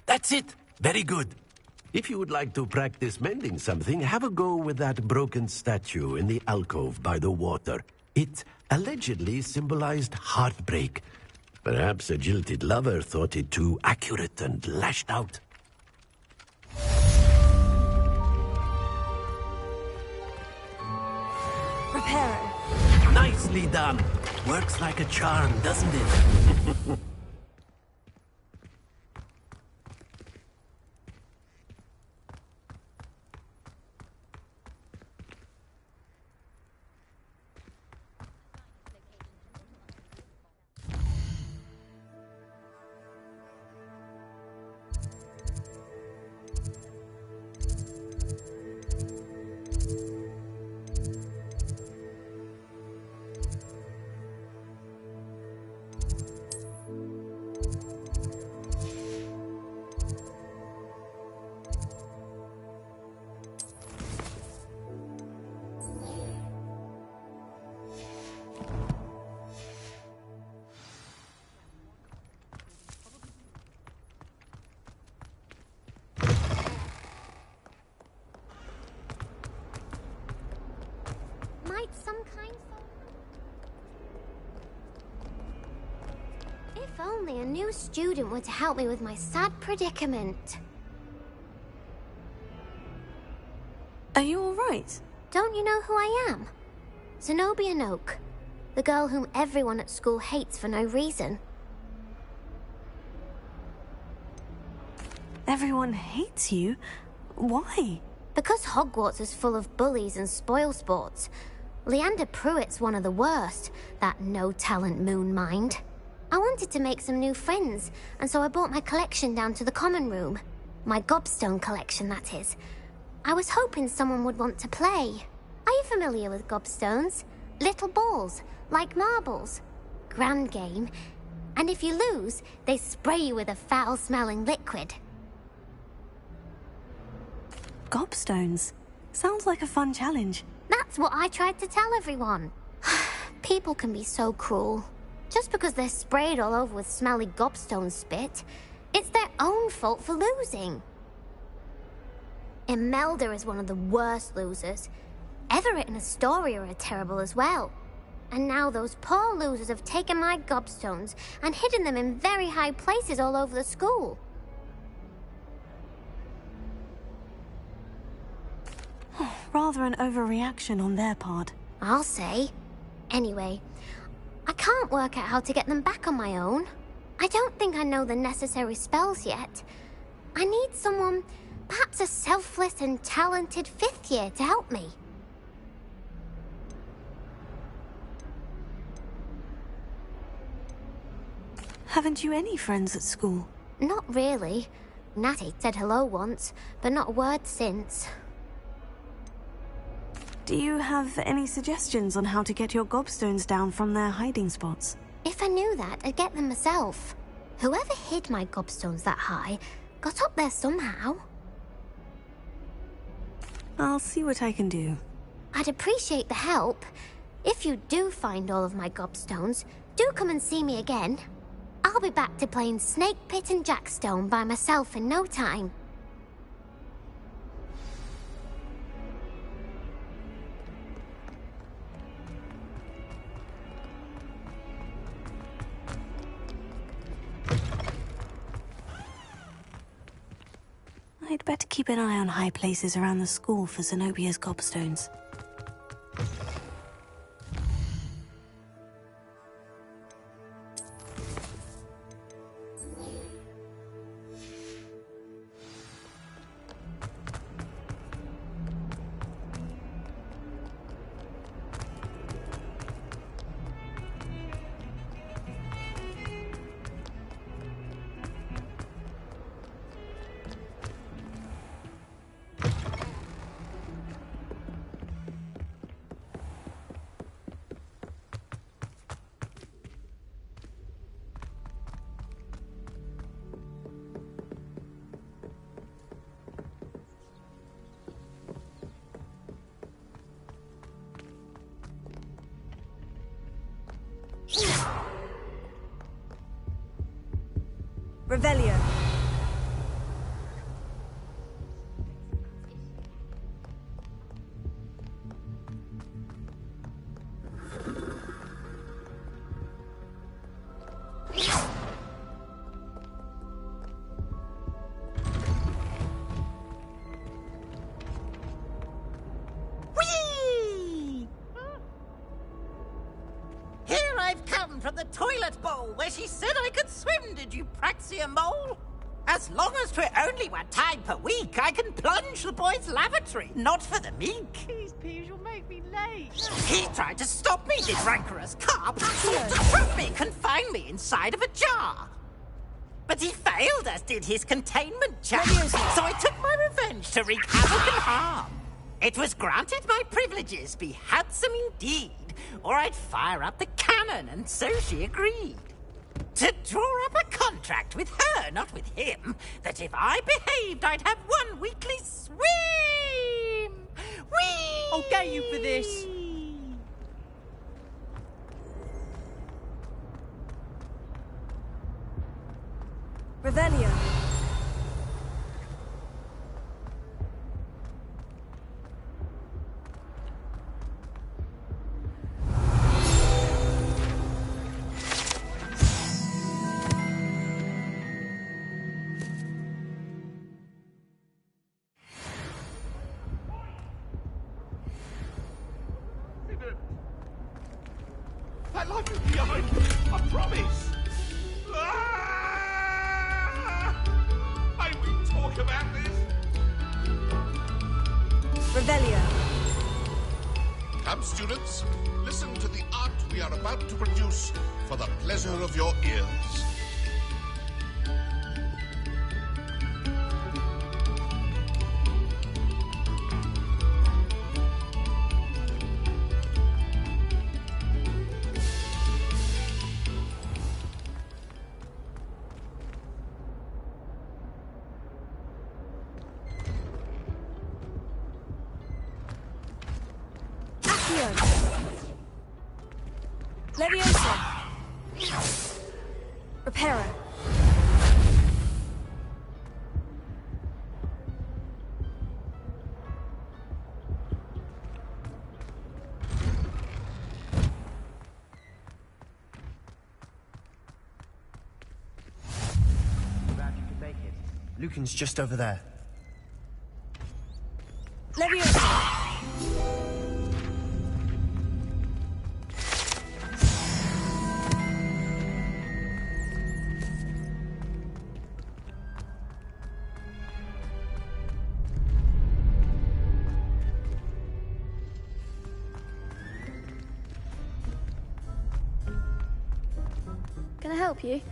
That's it! Very good. If you would like to practice mending something, have a go with that broken statue in the alcove by the water. It allegedly symbolized heartbreak. Perhaps a jilted lover thought it too accurate and lashed out. Reparo. Nicely done. Works like a charm, doesn't it? Might some kind If only a new student were to help me with my sad predicament. Are you all right? Don't you know who I am? Zenobia Noak, the girl whom everyone at school hates for no reason. Everyone hates you? Why? Because Hogwarts is full of bullies and spoilsports. Leander Pruitt's one of the worst, that no-talent moon mind. I wanted to make some new friends, and so I brought my collection down to the common room. My gobstone collection, that is. I was hoping someone would want to play. Are you familiar with gobstones? Little balls, like marbles. Grand game. And if you lose, they spray you with a foul-smelling liquid. Gobstones? Sounds like a fun challenge. That's what I tried to tell everyone. People can be so cruel. Just because they're sprayed all over with smelly gobstone spit, it's their own fault for losing. Imelda is one of the worst losers. Everett and Astoria are terrible as well. And now those poor losers have taken my gobstones and hidden them in very high places all over the school. Rather an overreaction on their part. I'll say. Anyway, I can't work out how to get them back on my own. I don't think I know the necessary spells yet. I need someone, perhaps a selfless and talented 5th year to help me. Haven't you any friends at school? Not really. Natty said hello once, but not a word since. Do you have any suggestions on how to get your gobstones down from their hiding spots? If I knew that, I'd get them myself. Whoever hid my gobstones that high got up there somehow. I'll see what I can do. I'd appreciate the help. If you do find all of my gobstones, do come and see me again. I'll be back to playing Snake Pit and Jackstone by myself in no time. I'd better keep an eye on high places around the school for Zenobia's gobstones. Revelio. Whee! Here I've come from the toilet bowl where she said I could swim, did you Praxia mole? As long as 'twere only 1 time per week, I can plunge the boy's lavatory, not for the meek. These peas will make me late. He tried to stop me, this rancorous carp. Sought to trap me, confine me inside of a jar. But he failed, as did his containment jar. So I took my revenge to wreak havoc and harm. It was granted my privileges be handsome indeed, or I'd fire up the cannon, and so she agreed. To draw up a contract with her, not with him, that if I behaved, I'd have 1 weekly swim! Whee! I'll get you for this. Revelio. I love you, behind. I promise. I will talk about this. Revelio. Come, students, listen to the art we are about to produce for the pleasure of your ears. Leviosa. Reparo. Glad you could make it. Lucan's just over there. Leviosa. Can I help you?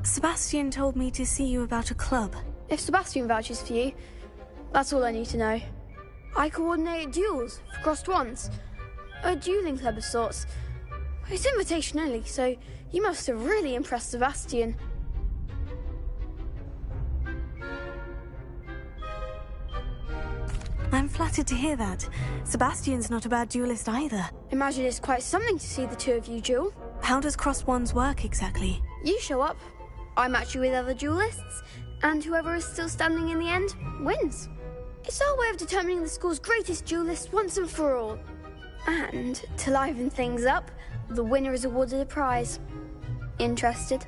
Sebastian told me to see you about a club. If Sebastian vouches for you, that's all I need to know. I coordinate duels for crossed wands. A dueling club of sorts. It's invitation only, so you must have really impressed Sebastian. I'm flattered to hear that. Sebastian's not a bad duelist either. Imagine it's quite something to see the two of you duel. How does crossed wands work exactly? You show up, I match you with other duelists, and whoever is still standing in the end wins. It's our way of determining the school's greatest duelist once and for all. And to liven things up, the winner is awarded a prize. Interested?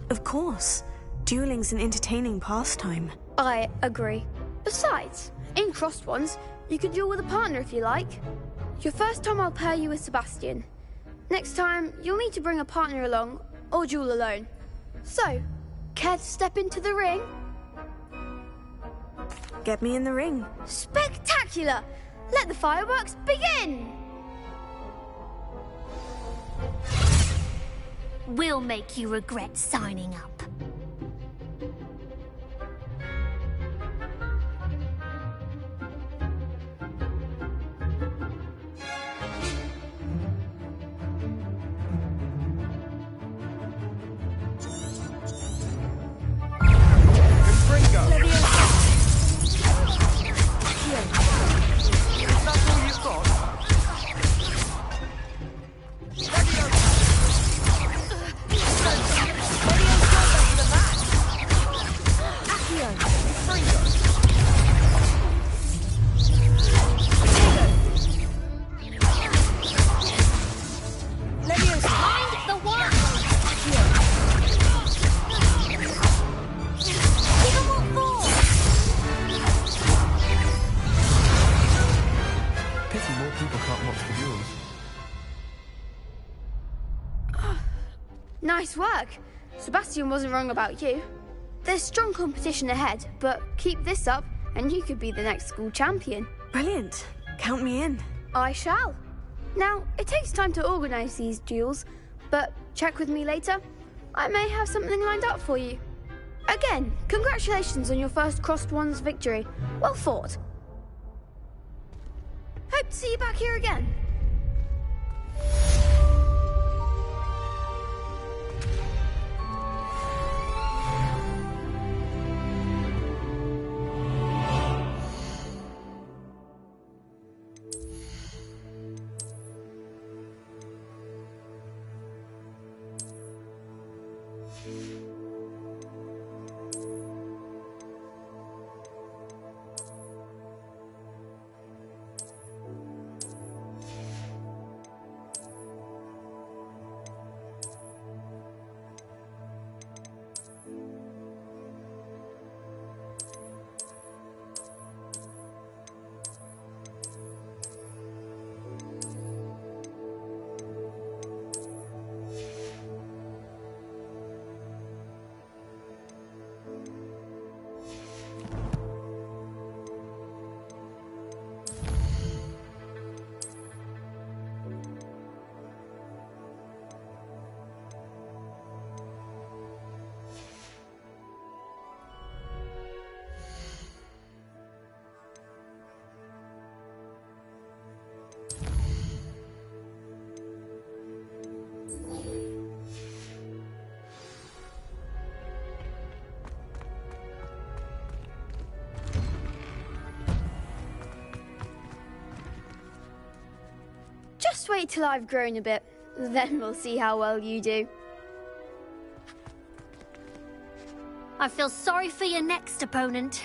Of course. Dueling's an entertaining pastime. I agree. Besides, in crossed ones, you can duel with a partner if you like. Your first time I'll pair you with Sebastian. Next time, you'll need to bring a partner along, or duel alone. So, care to step into the ring? Get me in the ring. Spectacular! Let the fireworks begin! We'll make you regret signing up. Nice work. Sebastian wasn't wrong about you. There's strong competition ahead, but keep this up and you could be the next school champion. Brilliant. Count me in. I shall. Now, it takes time to organise these duels, but check with me later. I may have something lined up for you. Again, congratulations on your first Crossed Wands victory. Well fought. Hope to see you back here again. Just wait till I've grown a bit, then we'll see how well you do. I feel sorry for your next opponent.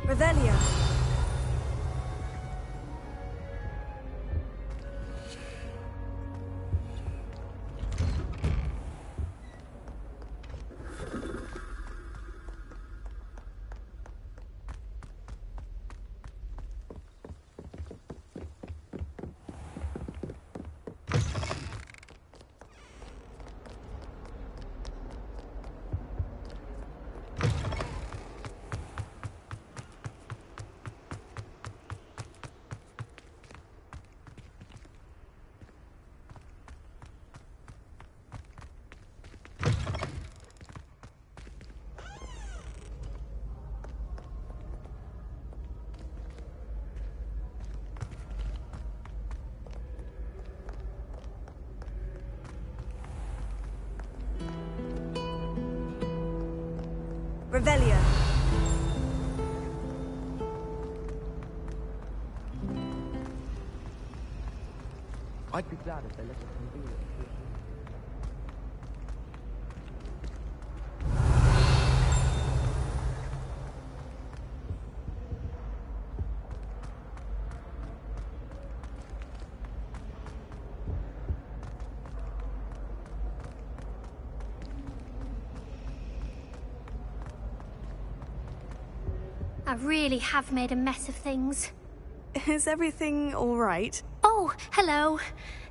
Revelio. Revelio. I'd be glad if they let us convene it. I really have made a mess of things. Is everything all right? Oh, hello.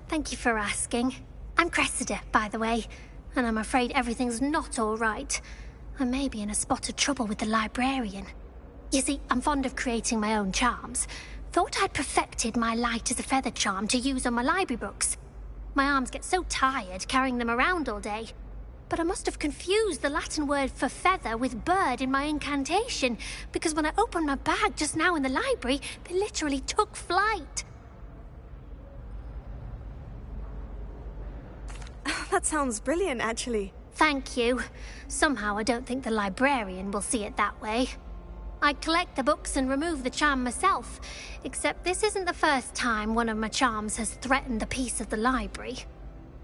Thank you for asking. I'm Cressida, by the way, and I'm afraid everything's not all right. I may be in a spot of trouble with the librarian. You see, I'm fond of creating my own charms. Thought I'd perfected my light as a feather charm to use on my library books. My arms get so tired carrying them around all day. But I must have confused the Latin word for feather with bird in my incantation, because when I opened my bag just now in the library, they literally took flight. That sounds brilliant, actually. Thank you. Somehow I don't think the librarian will see it that way. I collect the books and remove the charm myself, except this isn't the first time one of my charms has threatened the peace of the library.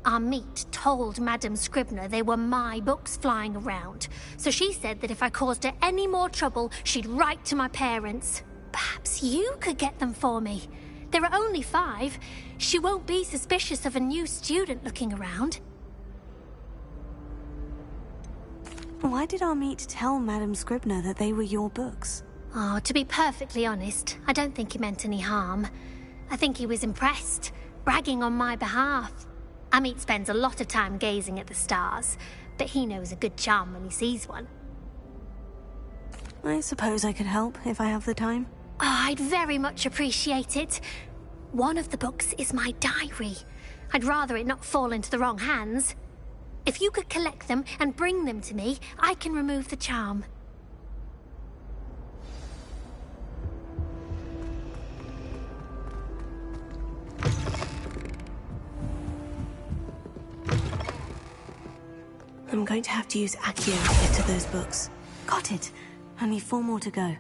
Our meet told Madame Scribner they were my books flying around, so she said that if I caused her any more trouble, she'd write to my parents. perhaps you could get them for me. There are only 5. She won't be suspicious of a new student looking around. Why did Amit tell Madame Scribner that they were your books? Oh, to be perfectly honest, I don't think he meant any harm. I think he was impressed, bragging on my behalf. Amit spends a lot of time gazing at the stars, but he knows a good charm when he sees one. I suppose I could help if I have the time. Oh, I'd very much appreciate it. One of the books is my diary. I'd rather it not fall into the wrong hands. If you could collect them and bring them to me, I can remove the charm. I'm going to have to use Accio to get to those books. Got it. Only 4 more to go.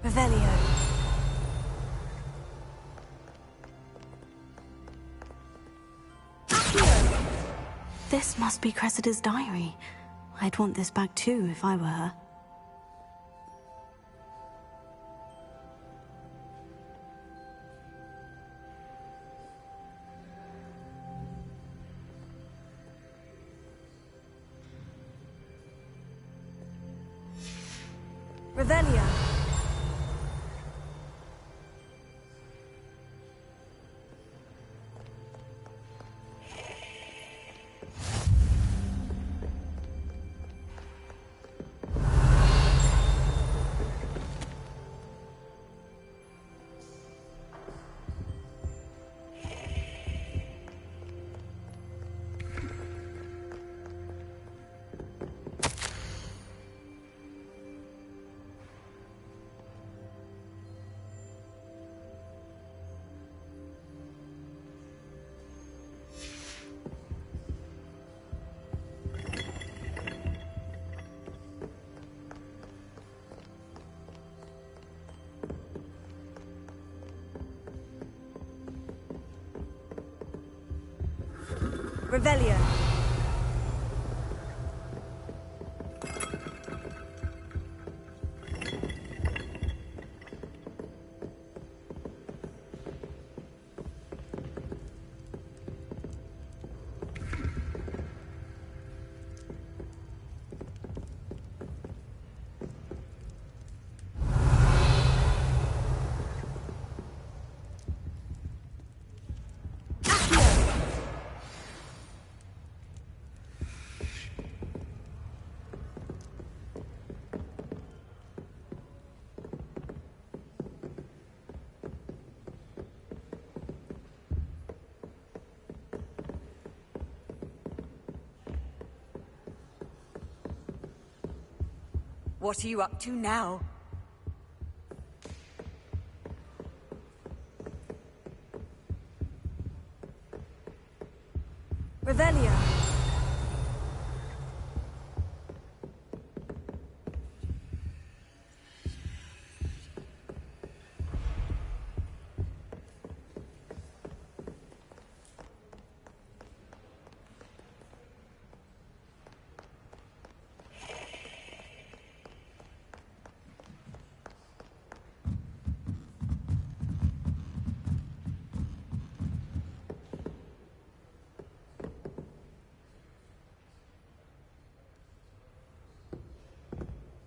Revelio. This must be Cressida's diary. I'd want this back too if I were her. Revelio. Revelio. What are you up to now? Revelio.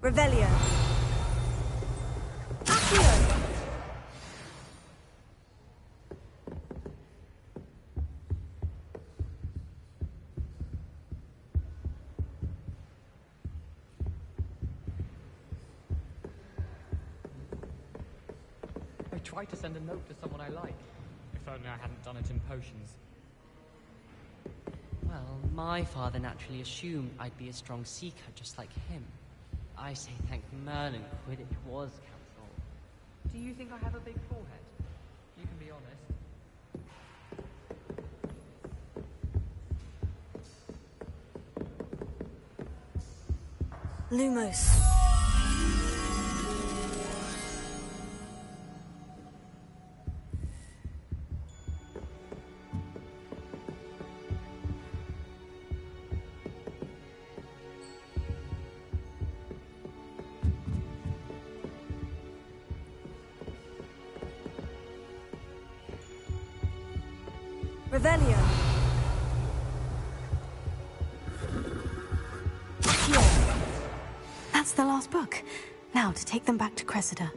Revelio. Accio. I tried to send a note to someone I like. If only I hadn't done it in potions. Well, my father naturally assumed I'd be a strong seeker just like him. I say thank Merlin Quidditch was cancelled. Do you think I have a big forehead? You can be honest. Lumos. Revelio. Here. That's the last book. Now to take them back to Cressida.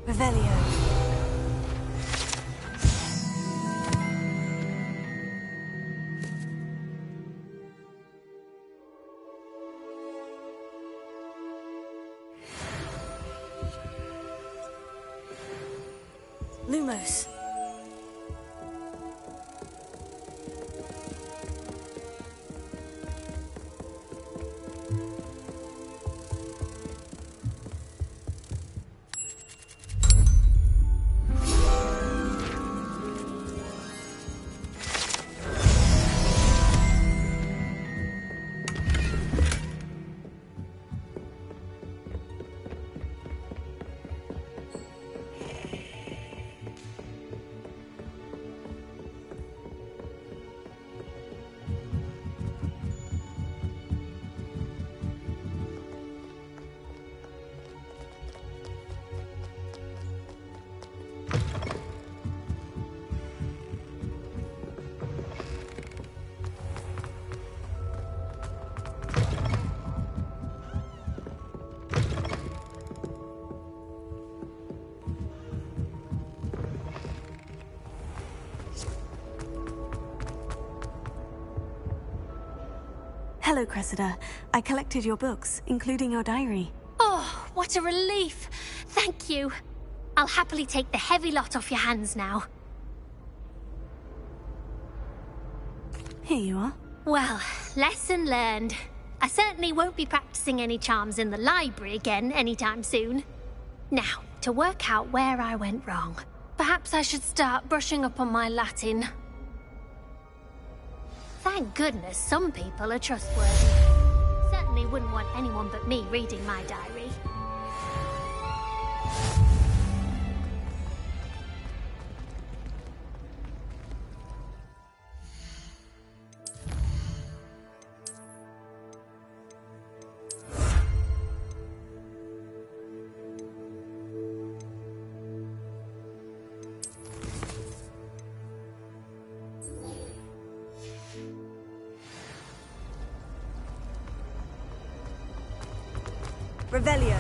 Revelio. Lumos. Hello, Cressida. I collected your books, including your diary. Oh, what a relief. Thank you. I'll happily take the heavy lot off your hands now. Here you are. Well, lesson learned. I certainly won't be practicing any charms in the library again anytime soon. Now, to work out where I went wrong. Perhaps I should start brushing up on my Latin. Thank goodness some people are trustworthy. Certainly wouldn't want anyone but me reading my diary. Revelio.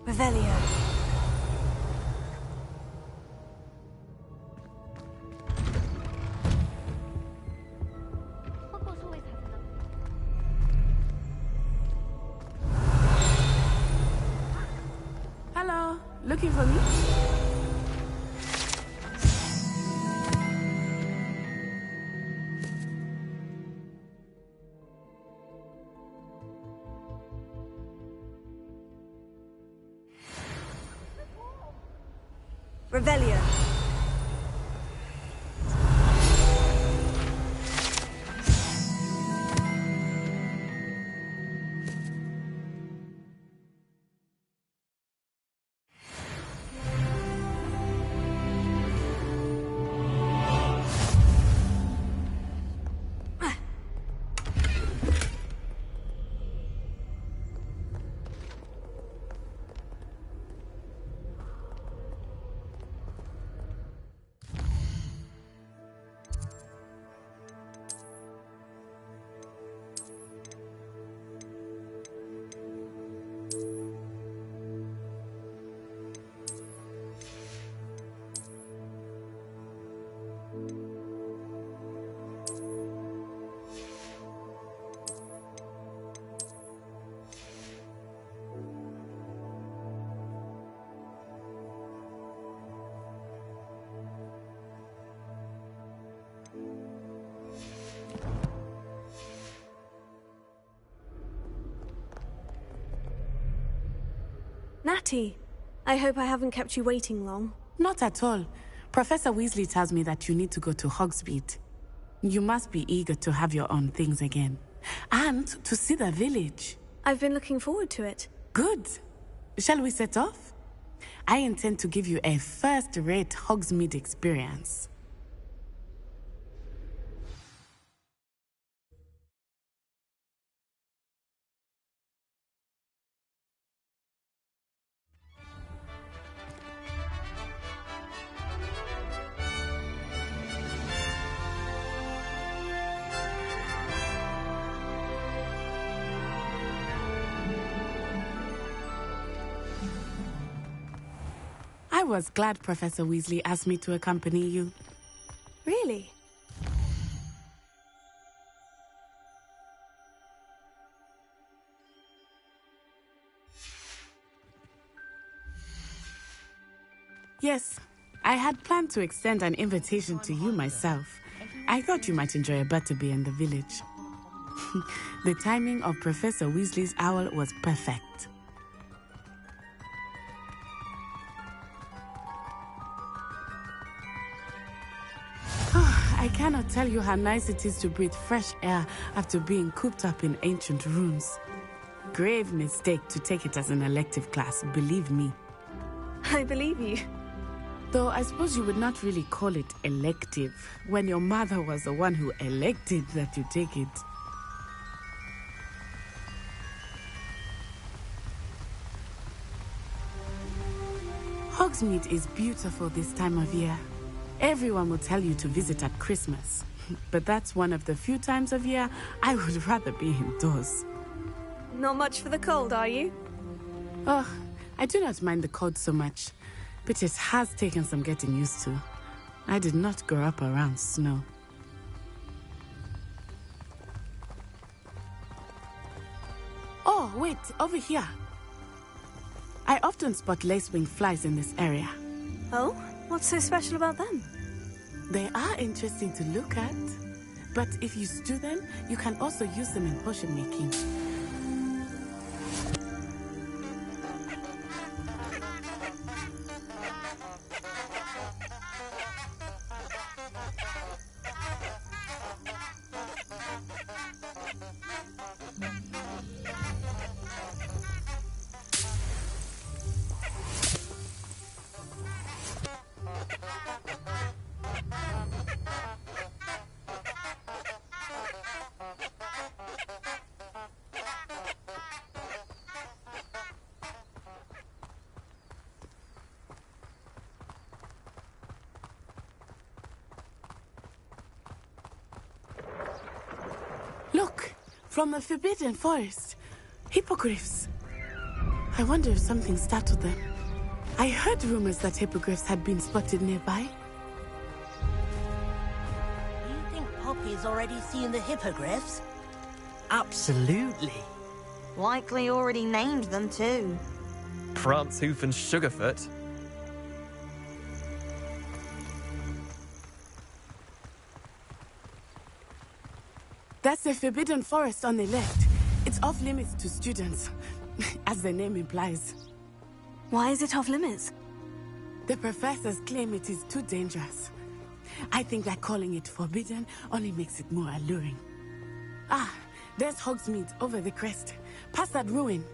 Revelio. Hello, looking for me? Revelio. Natty, I hope I haven't kept you waiting long. Not at all. Professor Weasley tells me that you need to go to Hogsmeade. You must be eager to have your own things again. And to see the village. I've been looking forward to it. Good. Shall we set off? I intend to give you a first-rate Hogsmeade experience. I was glad Professor Weasley asked me to accompany you. Really? Yes, I had planned to extend an invitation to you myself. I thought you might enjoy a butterbeer in the village. The timing of Professor Weasley's owl was perfect. I cannot tell you how nice it is to breathe fresh air after being cooped up in ancient rooms. Grave mistake to take it as an elective class, believe me. I believe you. Though I suppose you would not really call it elective, when your mother was the one who elected that you take it. Hogsmeade is beautiful this time of year. Everyone will tell you to visit at Christmas, but that's one of the few times of year I would rather be indoors. Not much for the cold, are you? Oh, I do not mind the cold so much, but it has taken some getting used to. I did not grow up around snow. Oh, wait, over here. I often spot lacewing flies in this area. Oh? What's so special about them? They are interesting to look at, but if you stew them, you can also use them in potion making. Look, from the Forbidden Forest. Hippogriffs. I wonder if something startled them. I heard rumors that hippogriffs had been spotted nearby. You think Poppy's already seen the hippogriffs? Absolutely. Likely already named them too. Prancehoof and Sugarfoot. That's the Forbidden Forest on the left. It's off limits to students, as the name implies. Why is it off limits? The professors claim it is too dangerous. I think that calling it forbidden only makes it more alluring. Ah, there's Hogsmeade over the crest. Past that ruin.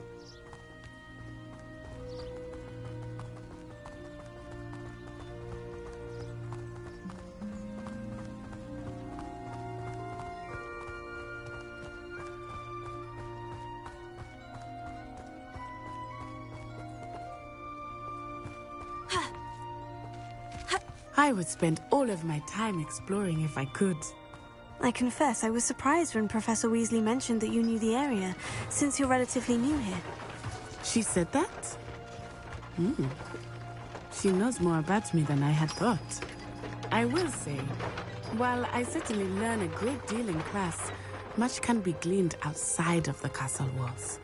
I would spend all of my time exploring if I could. I confess I was surprised when Professor Weasley mentioned that you knew the area, since you're relatively new here. She said that? She knows more about me than I had thought. I will say, while I certainly learn a great deal in class, much can be gleaned outside of the castle walls.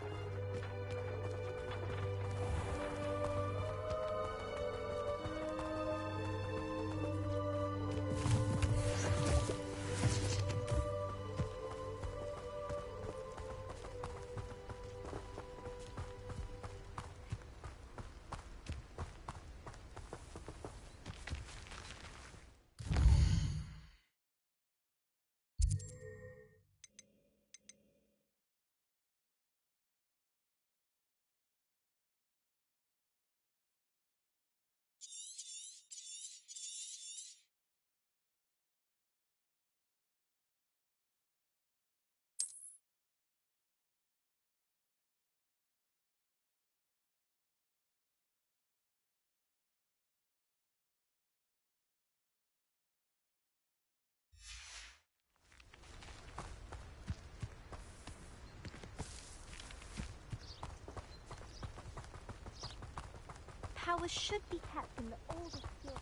flowers should be kept in the oldest field.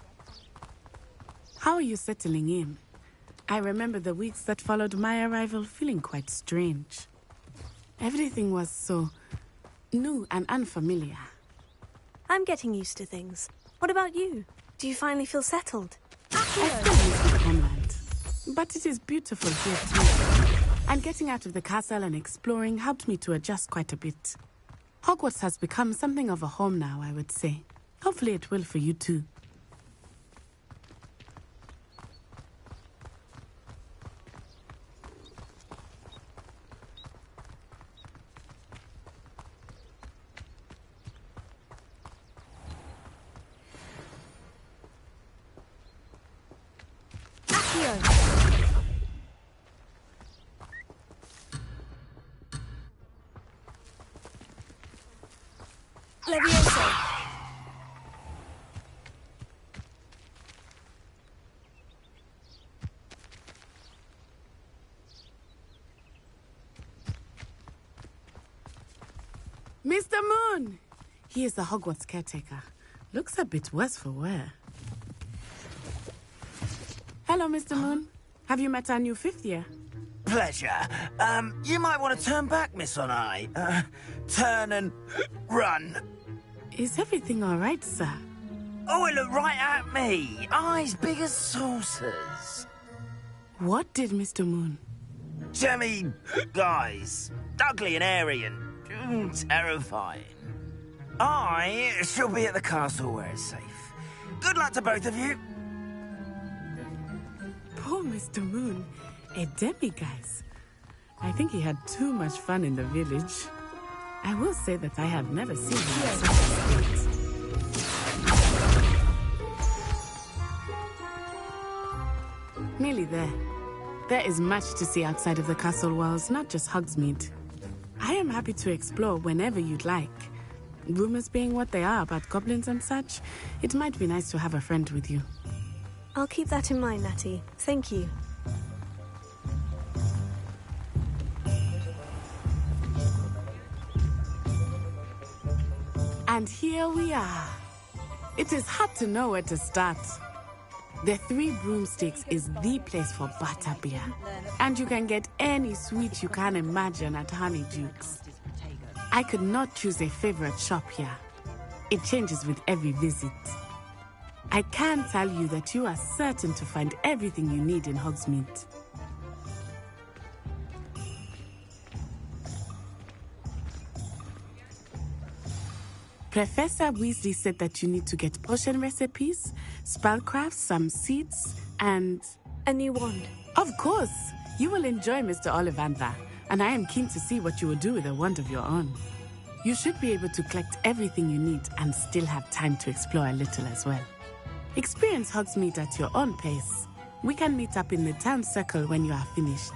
How are you settling in? I remember the weeks that followed my arrival feeling quite strange. Everything was so new and unfamiliar. I'm getting used to things. What about you? Do you finally feel settled? I still miss my homeland, but it is beautiful here too. And getting out of the castle and exploring helped me to adjust quite a bit. Hogwarts has become something of a home now, I would say. Hopefully it will for you too. Mr. Moon! He is the Hogwarts caretaker. Looks a bit worse for wear. Hello, Mr. Moon. Have you met our new 5th year? Pleasure. You might want to turn back, Miss Onai. Turn and run. Is everything all right, sir? Oh, it looked right at me. Eyes big as saucers. What did Mr. Moon? Jemmy, guys. Ugly and airy and terrifying. I shall be at the castle where it's safe. Good luck to both of you. Poor Mr. Moon. A demiguise. I think he had too much fun in the village. I will say that I have never seen him in such a state. Nearly there. There is much to see outside of the castle walls, not just Hogsmeade. I am happy to explore whenever you'd like. Rumors being what they are about goblins and such, it might be nice to have a friend with you. I'll keep that in mind, Natty. Thank you. And here we are. It is hard to know where to start. The Three Broomsticks is the place for butterbeer. And you can get any sweet you can imagine at Honeydukes. I could not choose a favorite shop here. It changes with every visit. I can tell you that you are certain to find everything you need in Hogsmeade. Professor Weasley said that you need to get potion recipes, spellcrafts, some seeds, and... a new wand. Of course! You will enjoy Mr. Ollivander, and I am keen to see what you will do with a wand of your own. You should be able to collect everything you need and still have time to explore a little as well. Experience Hogsmeade at your own pace. We can meet up in the town circle when you are finished.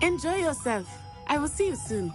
Enjoy yourself. I will see you soon.